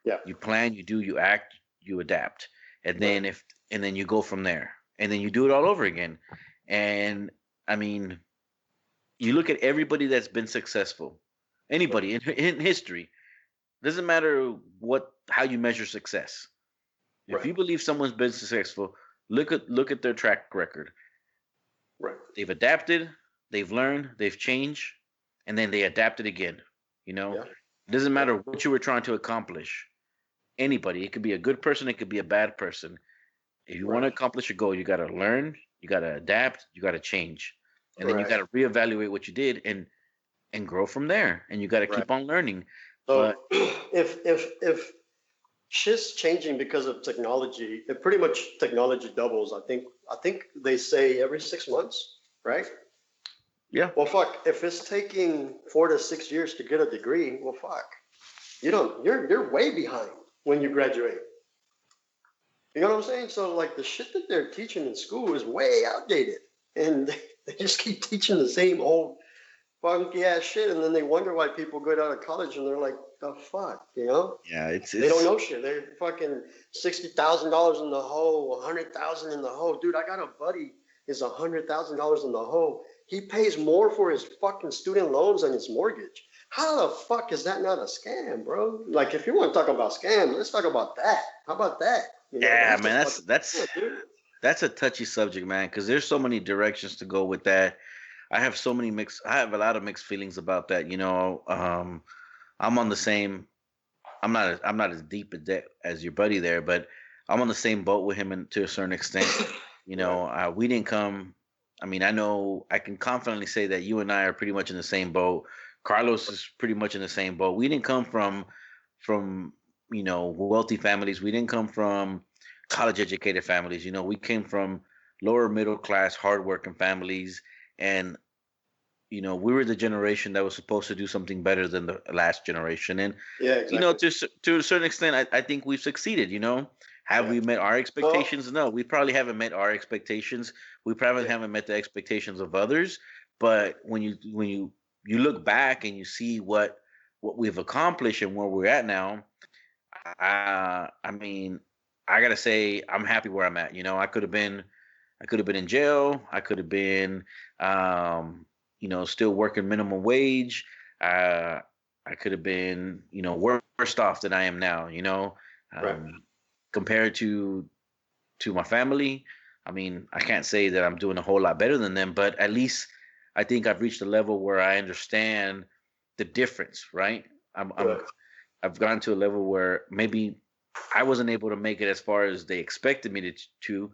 Yeah. You plan, you do, you act, you adapt, and Right. then you go from there, and then you do it all over again. And I mean, you look at everybody that's been successful, Right. anybody in history, doesn't matter how you measure success. If Right. you believe someone's been successful, look at their track record. Right. They've adapted, they've learned, they've changed, and then they adapted again. Yeah. It doesn't Yeah. matter what you were trying to accomplish. Anybody, it could be a good person, it could be a bad person. If you want Right. to accomplish your goal, you got to learn, you got to adapt, you got to change, and then you got Right. to reevaluate what you did and grow from there. And you got to Right. keep on learning. But So if shit's changing because of technology, it pretty much technology doubles. I think they say every 6 months, right? yeah, Well, fuck. If it's taking 4 to 6 years to get a degree, well, fuck. You're way behind when you graduate. You know what I'm saying? So like the shit that they're teaching in school is way outdated, and they just keep teaching the same old funky ass shit, and then they wonder why people get out of college and they're like, the fuck, yeah, it's They don't it's know shit. They're fucking $60,000 in the hole, 100,000 in the hole. Dude, I got a buddy is $100,000 in the hole. He pays more for his fucking student loans than his mortgage. How the fuck is that not a scam, bro? Like, if you want to talk about scam, let's talk about that. How about that? yeah, That's a man. That's fucking that's scam, dude. that's a touchy subject, man, because there's so many directions to go with that. I have a lot of mixed feelings about that. I'm on the same. I'm not as deep as your buddy there, but I'm on the same boat with him to a certain extent. Right. We didn't come I mean, I know I can confidently say that you and I are pretty much in the same boat. Carlos is pretty much in the same boat. We didn't come from wealthy families. We didn't come from college educated families. We came from lower middle class, hardworking families, and we were the generation that was supposed to do something better than the last generation. And Yeah, exactly. to a certain extent, I think we've succeeded. Have Yeah. we met our No. expectations? No, we probably haven't met our expectations. We probably Yeah. haven't met the expectations of others. But when you look back and you see what we've accomplished and where we're at now, I mean, I gotta say I'm happy where I'm at. I could have been in jail. I could have been, still working minimum wage. Uh, I could have been, worse off than I am now. Right. Um, compared to my family. I mean, I can't say that I'm doing a whole lot better than them, but at least I think I've reached a level where I understand the difference. Right? I'm, Right. I'm I've gotten to a level where maybe I wasn't able to make it as far as they expected me to,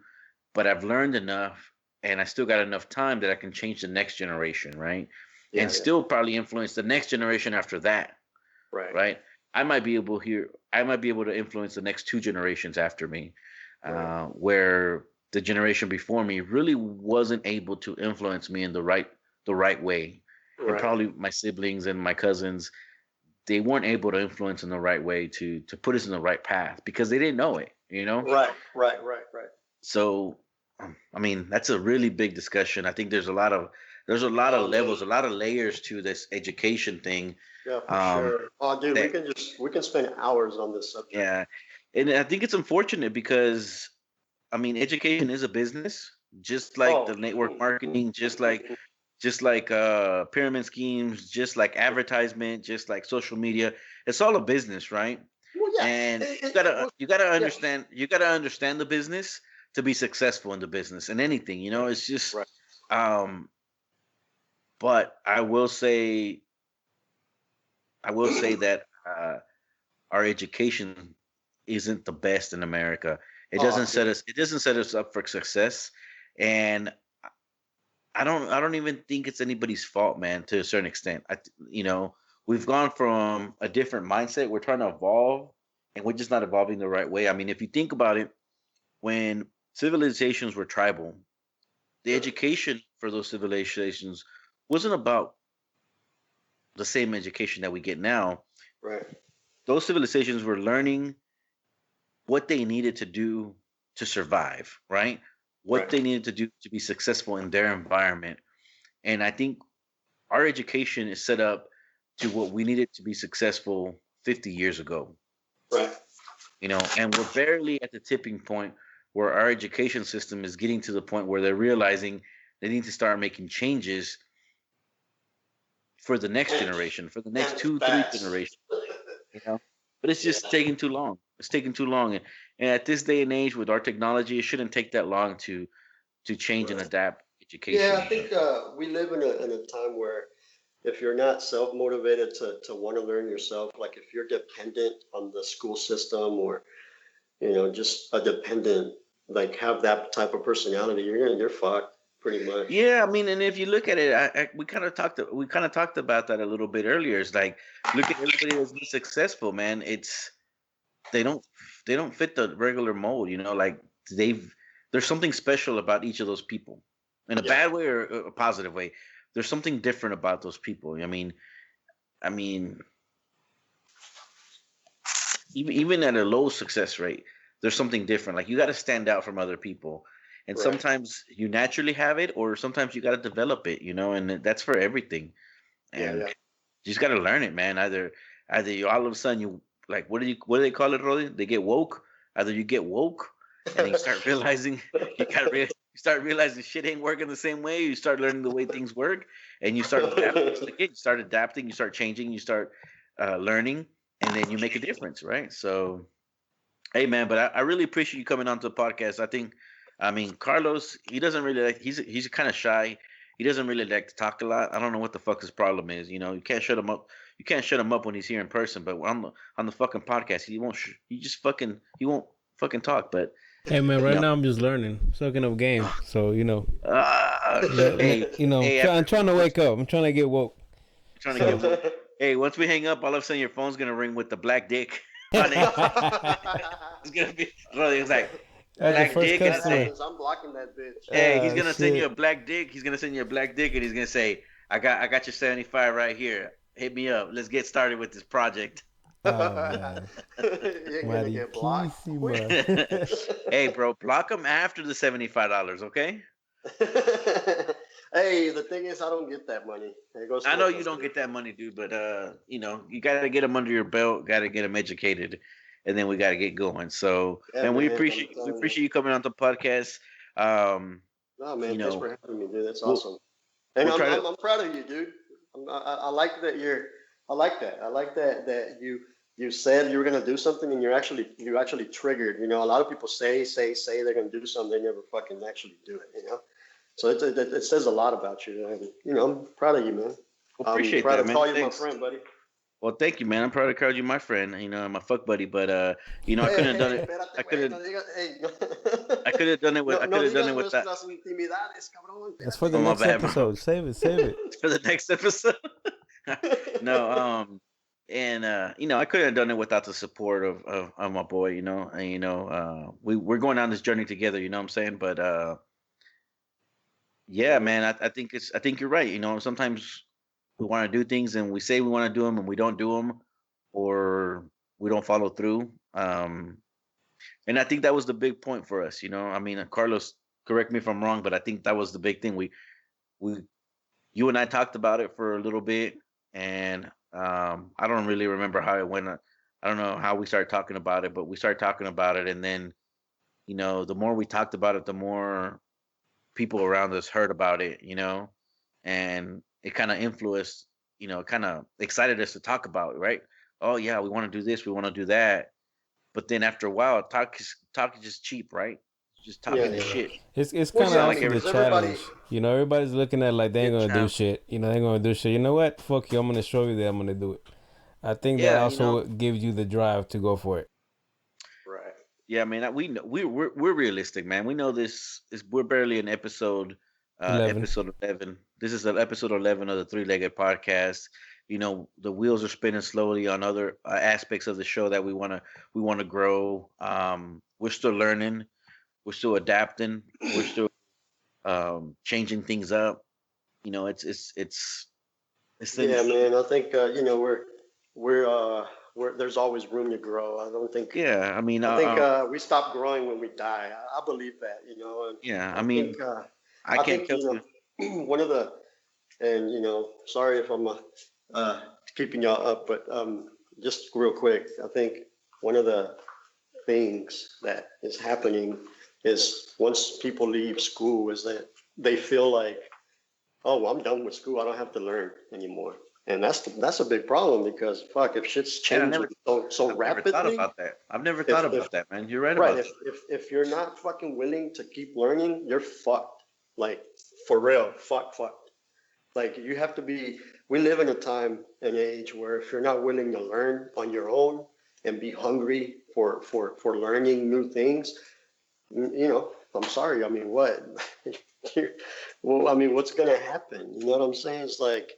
but I've learned enough and I still got enough time that I can change the next generation, right? And Yeah. Yeah. still probably influence the next generation after that, Right. right? I might be able to influence the next two generations after me, Right. where the generation before me really wasn't able to influence me in the right way. And Right. probably my siblings and my cousins, they weren't able to influence in the right way to put us in the right path because they didn't know it. Right. Right. Right. Right. So, I mean, that's a really big discussion. I think there's a lot of Oh levels, man. a lot of layers to this education thing. Yeah, for Um, sure. Oh, dude, that we can spend hours on this subject. yeah, and I think it's unfortunate because I mean, education is a business, just like Oh. the network marketing, just like pyramid schemes, just like advertisement, just like social media. It's all a business, right? Well, yeah. And you gotta Yeah. understand the business to be successful in the business and anything. It's just Right. um but I will say that our education isn't the best in America. It Oh, doesn't set dude. us it doesn't set us up for success. And I don't even think it's anybody's fault, man, to a certain extent. We've gone from a different mindset. We're trying to evolve and we're just not evolving the right way. I mean, if you think about it, when civilizations were tribal, the Yeah. education for those civilizations wasn't about the same education that we get now. Right. Those civilizations were learning what they needed to do to survive, right? What Right. they needed to do to be successful in their environment. And I think our education is set up to what we needed to be successful 50 years ago, Right. and we're barely at the tipping point where our education system is getting to the point where they're realizing they need to start making changes for the next And generation, for the next and two, three fast. generations, you know. But it's Yeah. just taking too long. It's taking too long, and at this day and age with our technology, it shouldn't take that long to change and Right. adapt Yeah, I education. think we live in a time where if you're not self motivated to want to learn yourself, like if you're dependent on the school system or just a dependent, like have that type of personality, you're fucked pretty much. Yeah, I mean, and if you look at it, we kind of talked about that a little bit earlier. It's like look at everybody that's been successful, man. They don't they don't fit the regular mold, like they've there's something special about each of those people in a Yeah. bad way or a positive way. There's something different about those people. I mean, even at a low success rate, there's something different. Like you got to stand out from other people, and Right. sometimes you naturally have it, or sometimes you got to develop it. And that's for everything. Yeah. And Yeah. you just got to learn it, man. Either you all of a sudden you like what do they call it, Rolly? They get woke. Either you get woke, and then you start realizing you start realizing shit ain't working the same way. You start learning the way things work, and you start adapting. Just like it, you start adapting, you start changing, you start learning, and then you make a difference, right? So, hey, man, but I really appreciate you coming onto the podcast. I mean, Carlos, he doesn't really like. He's kind of shy. He doesn't really like to talk a lot. I don't know what the fuck his problem is. You can't shut him up. You can't shut him up when he's here in person, but on the fucking podcast, he won't. He just fucking he won't fucking talk. But Hey man, You right know, now I'm just learning, soaking up game. So hey, hey, I'm after trying to wake up. I'm trying to get woke. trying to get So. woke. Hey, once we hang up, all of a sudden your phone's gonna ring with the black dick on it. It's gonna be, it's like That's the black first dick, If and that customer. say, happens, I'm blocking that bitch. hey, he's gonna send you a Shit. black dick. He's gonna send you a black dick, and he's gonna say, I got your 75 right here. Hit me up. Let's get started with this project. Oh man, You're gonna get blocked quick. Mariquísima. Hey, bro, block him after the $75, okay? Hey, the thing is, I don't get that money. It goes I know towards you us. don't get that money, dude, but you gotta get them under your belt, gotta get them educated, and then we gotta get going. So, Yeah, man, we man, I'm appreciate telling you. you coming on the podcast. Um, No, man, you thanks know, for having me, dude. That's we'll awesome. And we'll I'm try I'm, to. I'm proud of you, dude. I like that you're. I like that. I like that you said you were gonna do something and you actually triggered. You know, a lot of people say they're gonna do something, they never fucking actually do it. You know, so it says a lot about you. And, you know, I'm proud of you, man. I'm Appreciate proud that, to man. call you my Thanks. friend, buddy. Well, thank you, man. I'm proud to call you my friend. My fuck buddy, but I couldn't have done it. Espérate, I could güey, have. no digas, hey, I could have done it with. I no, could no have done digas it with that. nuestras intimidades, cabrón. That's for Espérate. the Oh, my next bad, bro. episode. Save it. Save it. For the next episode. No, and I couldn't have done it without the support of my boy, and we're going on this journey together, you know what I'm saying? But yeah, Yeah, man, I think you're right. Sometimes we want to do things and we say we want to do them and we don't do them, or we don't follow through. And I think that was the big point for us, I mean, Carlos, correct me if I'm wrong, but I think that was the big thing. We you and I talked about it for a little bit, and I don't really remember how it went. I don't know how we started talking about it, but we started talking about it, and then the more we talked about it, the more people around us heard about it, and it kind of influenced, kind of excited us to talk about it, right? Oh yeah, we want to do this, we want to do that, but then after a while, talk is just cheap, right? Just yeah, talking the yeah. shit. It's Well, kind It's of yeah, not I like mean, also the every because everybody, challenge. Everybody's looking at like they ain't good gonna do challenge. shit. They ain't gonna do shit. You know what? Fuck you. I'm gonna show you that I'm gonna do it. I think that Yeah, also gives you the drive to go for it. right? yeah, man. We know we're realistic, man. We know this is we're barely in 11. episode 11. This is episode 11 of the Three Legged Podcast. The wheels are spinning slowly on other aspects of the show that we want to grow. We're still learning. We're still adapting. We're still changing things up. It's Yeah, things. man. I think we're there's always room to grow. I don't think. Yeah, I mean, I think we stop growing when we die. I believe that, and yeah, I I think mean, I I can't think tell you. one of the and sorry if I'm uh, keeping y'all up, but just real quick, I think one of the things that is happening is once people leave school is that they feel like, oh, well, I'm done with school. I don't have to learn anymore. And that's a big problem because fuck, if shit's And changing so I've never thought rapidly, about that. I've never thought if about that, man. You're right right, about that. if you're not fucking willing to keep learning, you're fucked. Like for real, fucked. Like you have to be. We live in a time and age where if you're not willing to learn on your own and be hungry for learning new things, I'm sorry. I mean, what? Well, I mean, what's gonna happen? You know what I'm saying? It's like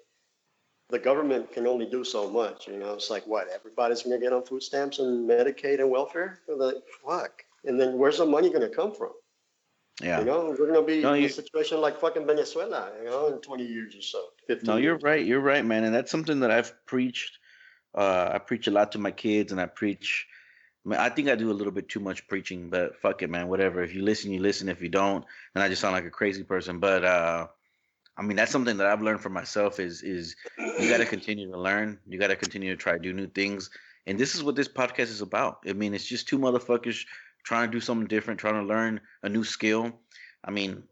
the government can only do so much. It's like what? Everybody's gonna get on food stamps and Medicaid and welfare? Like, fuck. And then where's the money gonna come from? Yeah. We're gonna be No, in a you situation like fucking Venezuela, in 20 years or so, no, 15 you're years. right. You're right, man. And that's something that I've preached. I preach a lot to my kids, and I preach. I mean, I think I do a little bit too much preaching, but fuck it, man. Whatever. If you listen, you listen. If you don't, then I just sound like a crazy person. But I mean, that's something that I've learned for myself is you got to continue to learn. You got to continue to try to do new things. And this is what this podcast is about. I mean, it's just two motherfuckers trying to do something different, trying to learn a new skill. I mean,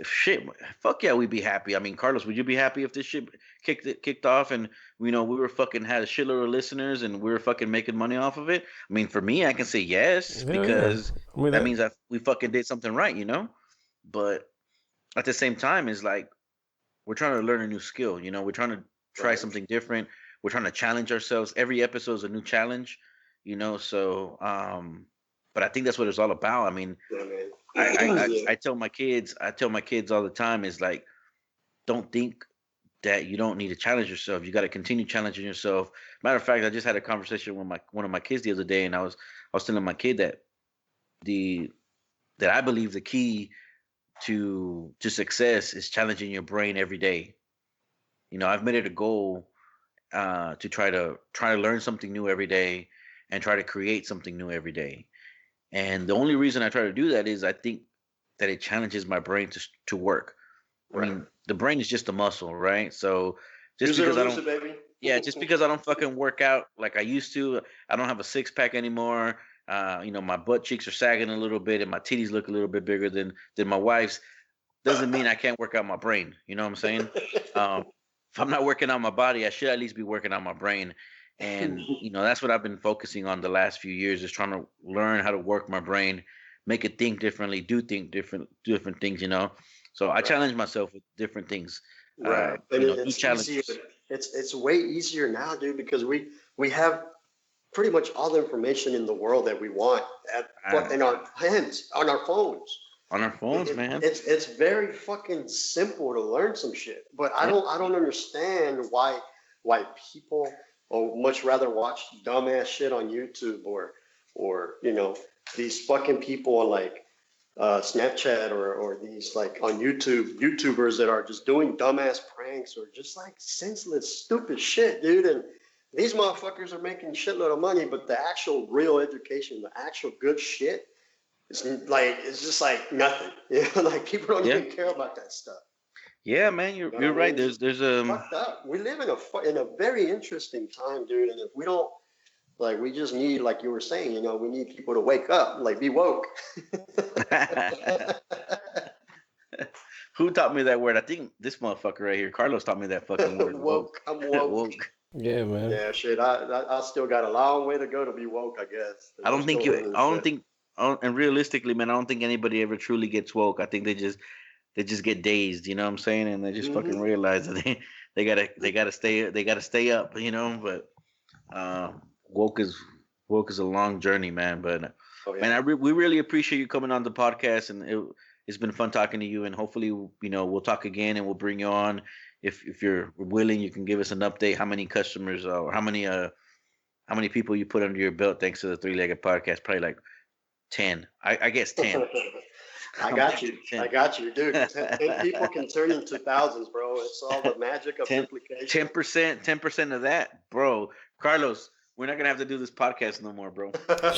shit. Fuck yeah, we'd be happy. I mean, Carlos, would you be happy if this shit kicked off and we were fucking had a shitload of listeners and we were fucking making money off of it? I mean, for me, I can say yes Hell yeah. because I mean that that. means that we fucking did something right. But at the same time, it's like we're trying to learn a new skill. We're trying to try Right. something different. We're trying to challenge ourselves. Every episode is a new challenge. So but I think that's what it's all about. I mean, Yeah, man. Yeah. I tell my kids all the time is like, don't think that you don't need to challenge yourself. You got to continue challenging yourself. Matter of fact, I just had a conversation with one of my kids the other day, and I was telling my kid that the that I believe the key to success is challenging your brain every day. You know, I've made it a goal to try to learn something new every day and try to create something new every day. And the only reason I try to do that is I think that it challenges my brain to work. I Right. mean, the brain is just a muscle, right? So just Use it or because I lose don't it, baby. yeah, just because I don't fucking work out like I used to, I don't have a six pack anymore. You know, my butt cheeks are sagging a little bit and my titties look a little bit bigger than my wife's. Doesn't mean I can't work out my brain. You know what I'm saying? Um, if I'm not working on my body, I should at least be working on my brain. And you know, that's what I've been focusing on the last few years, is trying to learn how to work my brain, make it think differently, think different things. You know, so I Right. challenge myself with different things. Right. And You know, new it's easier. challenges. It's way easier now, dude, because we have pretty much all the information in the world that we want Uh, in our hands, on our phones. on our phones, man. It's very fucking simple to learn some shit, but Yeah. I don't understand why people or much rather watch dumbass shit on YouTube or you know these fucking people on like Snapchat or these like on YouTubers that are just doing dumbass pranks or just like senseless stupid shit, dude. And these motherfuckers are making shitload of money, but the actual real education, the actual good shit, it's just like nothing. You know, like people don't Yeah. even care about that stuff. Yeah, man, you're You know you're what I right. mean? There's Fucked up. We live in a very interesting time, dude. And if we don't like, we just need, like you were saying, you know, we need people to wake up, like be woke. who taught me that word? I think this motherfucker right here, Carlos, taught me that fucking word. Woke. Woke. I'm woke. Woke. Yeah, man. Yeah, shit. I still got a long way to go to be woke, I guess. I I'm don't think still you. learning I don't shit. think. And realistically, man, I don't think anybody ever truly gets woke. I think they just get dazed. You know what I'm saying? And they just fucking Hmm. realize that they gotta stay up. You know, but uh, woke is woke is a long journey, man. But Oh man, yeah. we really appreciate you coming on the podcast, and it's been fun talking to you. And hopefully, you know, we'll talk again, and we'll bring you on if you're willing. You can give us an update. How many customers or how many people you put under your belt thanks to the Three Legged Podcast? Probably like 10. I guess 10. I I'm got thinking you. I 10. got you, dude. Ten people can turn into thousands, bro. It's all the magic of 10 duplication. 10%, 10% of that, bro. Carlos, we're not gonna have to do this podcast no more, bro.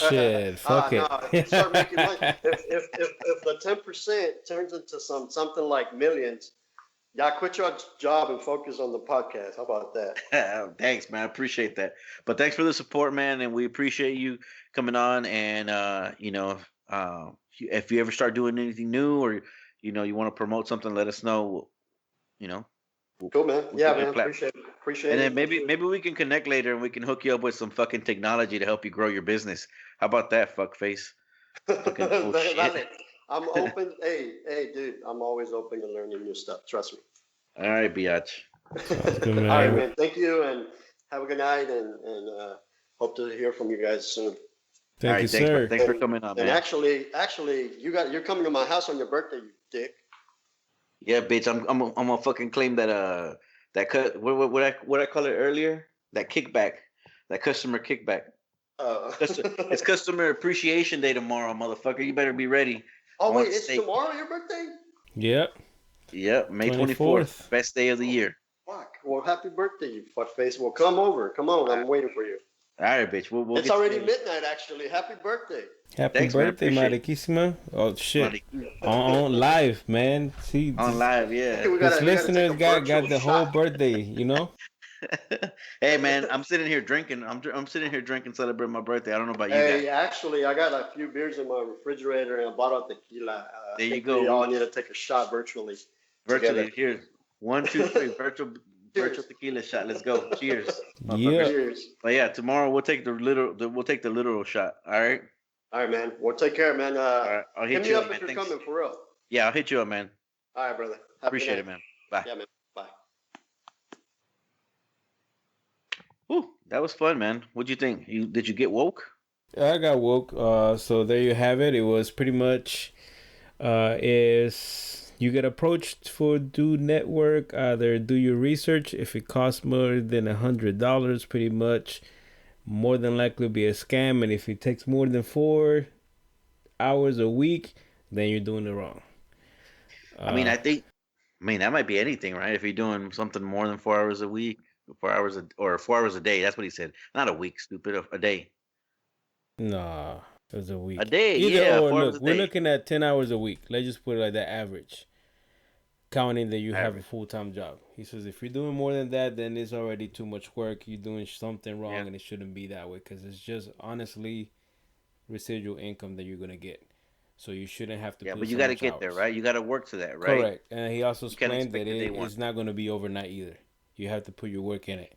Shit, fuck No, it. if you start making money, if the 10% turns into something like millions, y'all quit your job and focus on the podcast. How about that? Thanks, man. I appreciate that. But thanks for the support, man, and we appreciate you coming on. And you know, if you ever start doing anything new, or you know, you want to promote something, let us know. You know, we'll, Cool, man. we'll Yeah, give you a man. platform. Appreciate And it. then maybe we can connect later, and we can hook you up with some fucking technology to help you grow your business. How about that, fuckface? Fucking bullshit. Dale. I'm open. Hey, dude. I'm always open to learning new stuff. Trust me. All right, biatch. Sounds good, All right, man. man. Thank you, and have a good night, and hope to hear from you guys soon. All Thank you, right, thanks, sir. thanks for coming on, And man. actually, you're coming to my house on your birthday, you dick. Yeah, bitch. I'm gonna fucking claim that that cut what I call it earlier, that kickback, that customer kickback. Uh, It's customer appreciation day tomorrow, motherfucker. You better be ready. I oh wait, want it's steak. tomorrow your birthday? Yep, Yep, May 24th, 24th. best day of the Oh year. fuck! Well, happy birthday, you fuckface. Well, come over. Come on, All I'm waiting for you. right, bitch. We'll It's get already together. midnight, actually. Happy birthday. Happy Thanks, man. birthday, Appreciate it. Mariquísima. Oh, shit. Money. On live, man. See, On live, yeah. we this gotta take listeners a got virtual the whole shot. birthday, you know? Hey, man, I'm sitting here drinking. I'm sitting here drinking, celebrating my birthday. I don't know about you guys. Hey, actually, I got a few beers in my refrigerator and a bottle of tequila. There I you think go. we all need to take a shot virtually together. Virtually, here. 1, 2, 3. Virtual Cheers. tequila shot. Let's go. Cheers, Yeah. motherfuckers. Cheers. But yeah, tomorrow we'll take we'll take the literal shot. All right. All right, man. Well, take care, man. All right. I'll Hit hit me you up up, if man. you're Thanks. coming for real. Yeah, I'll hit you up, man. All right, brother. Have a good Appreciate night. it, man. Bye. Yeah, man. Bye. Whew, that was fun, man. What'd you think? Did you get woke? I got woke. So there you have it. It was pretty much is you get approached for do network, either do your research. If it costs more than $100, pretty much more than likely be a scam. And if it takes more than 4 hours a week, then you're doing it wrong. I mean, Uh, I think, I mean, that might be anything, right? If you're doing something more than 4 hours a week, 4 hours or 4 hours a day, that's what he said. Not a week, stupid, a day. nah, it was a A week. day, Either yeah, or, 4 hours look, a we're day. looking at 10 hours a week. Let's just put it like that average, counting that you have a Average. full time job. He says if you're doing more than that, then it's already too much work. You're doing something Yeah. wrong, and it shouldn't be that way because it's just honestly residual income that you're gonna get. So you shouldn't have to Yeah, put but you so got to much get there, hours. right? You got to work to that, right? Correct, and he also You can't explained that expect the day it one. is not gonna be overnight either. You have to put your work in it.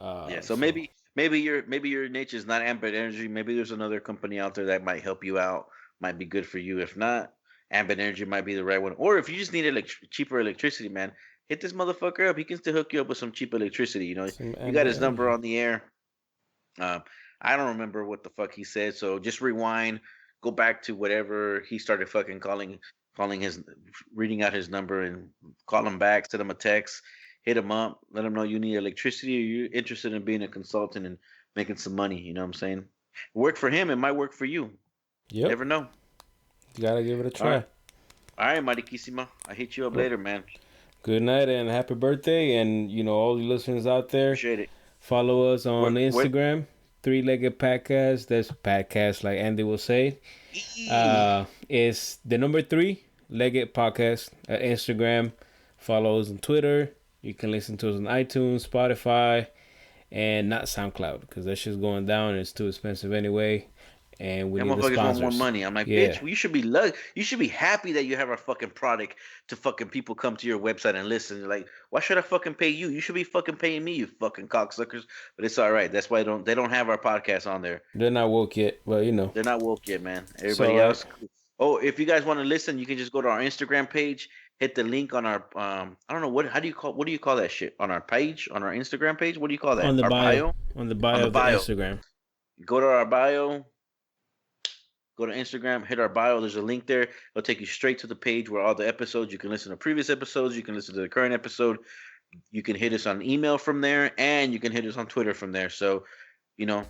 Yeah, so So maybe your niche is not Ambit Energy. Maybe there's another company out there that might help you out, might be good for you. If not, Ambit Energy might be the right one. Or if you just need cheaper electricity, man, hit this motherfucker up. He can still hook you up with some cheap electricity. some You got ambient his number energy. on the air. I don't remember what the fuck he said, so just rewind, go back to whatever he started fucking calling his, reading out his number and call him back, send him a text, hit him up, let him know you need electricity or you're interested in being a consultant and making some money. You know what I'm saying? Work for him, it might work for you. Yep, Never know. you gotta give it a All right, try. all right, Mariquísima. I hit you up Well, later, man. good night and happy birthday, and all the listeners out there. Appreciate it. Follow us on Where Instagram, Three Legged Podcast. That's podcast like Andy will say. It's the number three Legged Podcast at Instagram. Follow us on Twitter. You can listen to us on iTunes, Spotify, and not SoundCloud because that shit's going down and it's too expensive anyway. And we Them need the motherfuckers want more sponsors. money. I'm like, Yeah, bitch, you should be you should be happy that you have our fucking product to fucking people come to your website and listen. You're like, why should I fucking pay you? You should be fucking paying me, you fucking cocksuckers. But it's all right. That's why they don't have our podcast on there. they're not woke yet, but They're not woke yet, man. it's all Everybody right. else. Oh, if you guys want to listen, you can just go to our Instagram page, hit the link on our I don't know what do you call that shit on our page on our Instagram page? What do you call that? Our bio On the on bio the of the bio. Instagram. Go to our bio, go to Instagram, hit our bio. There's a link there. It'll take you straight to the page where all the episodes. You can listen to previous episodes. You can listen to the current episode. You can hit us on email from there, and you can hit us on Twitter from there. So, you know,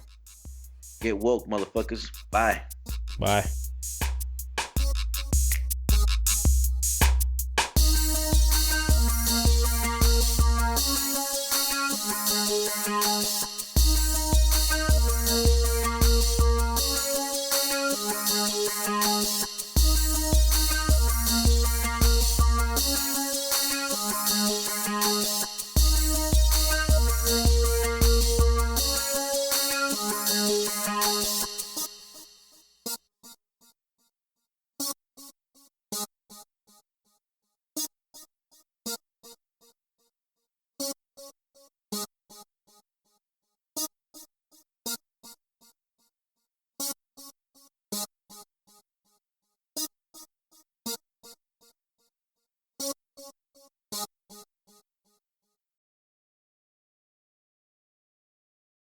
get woke, motherfuckers. Bye. Bye.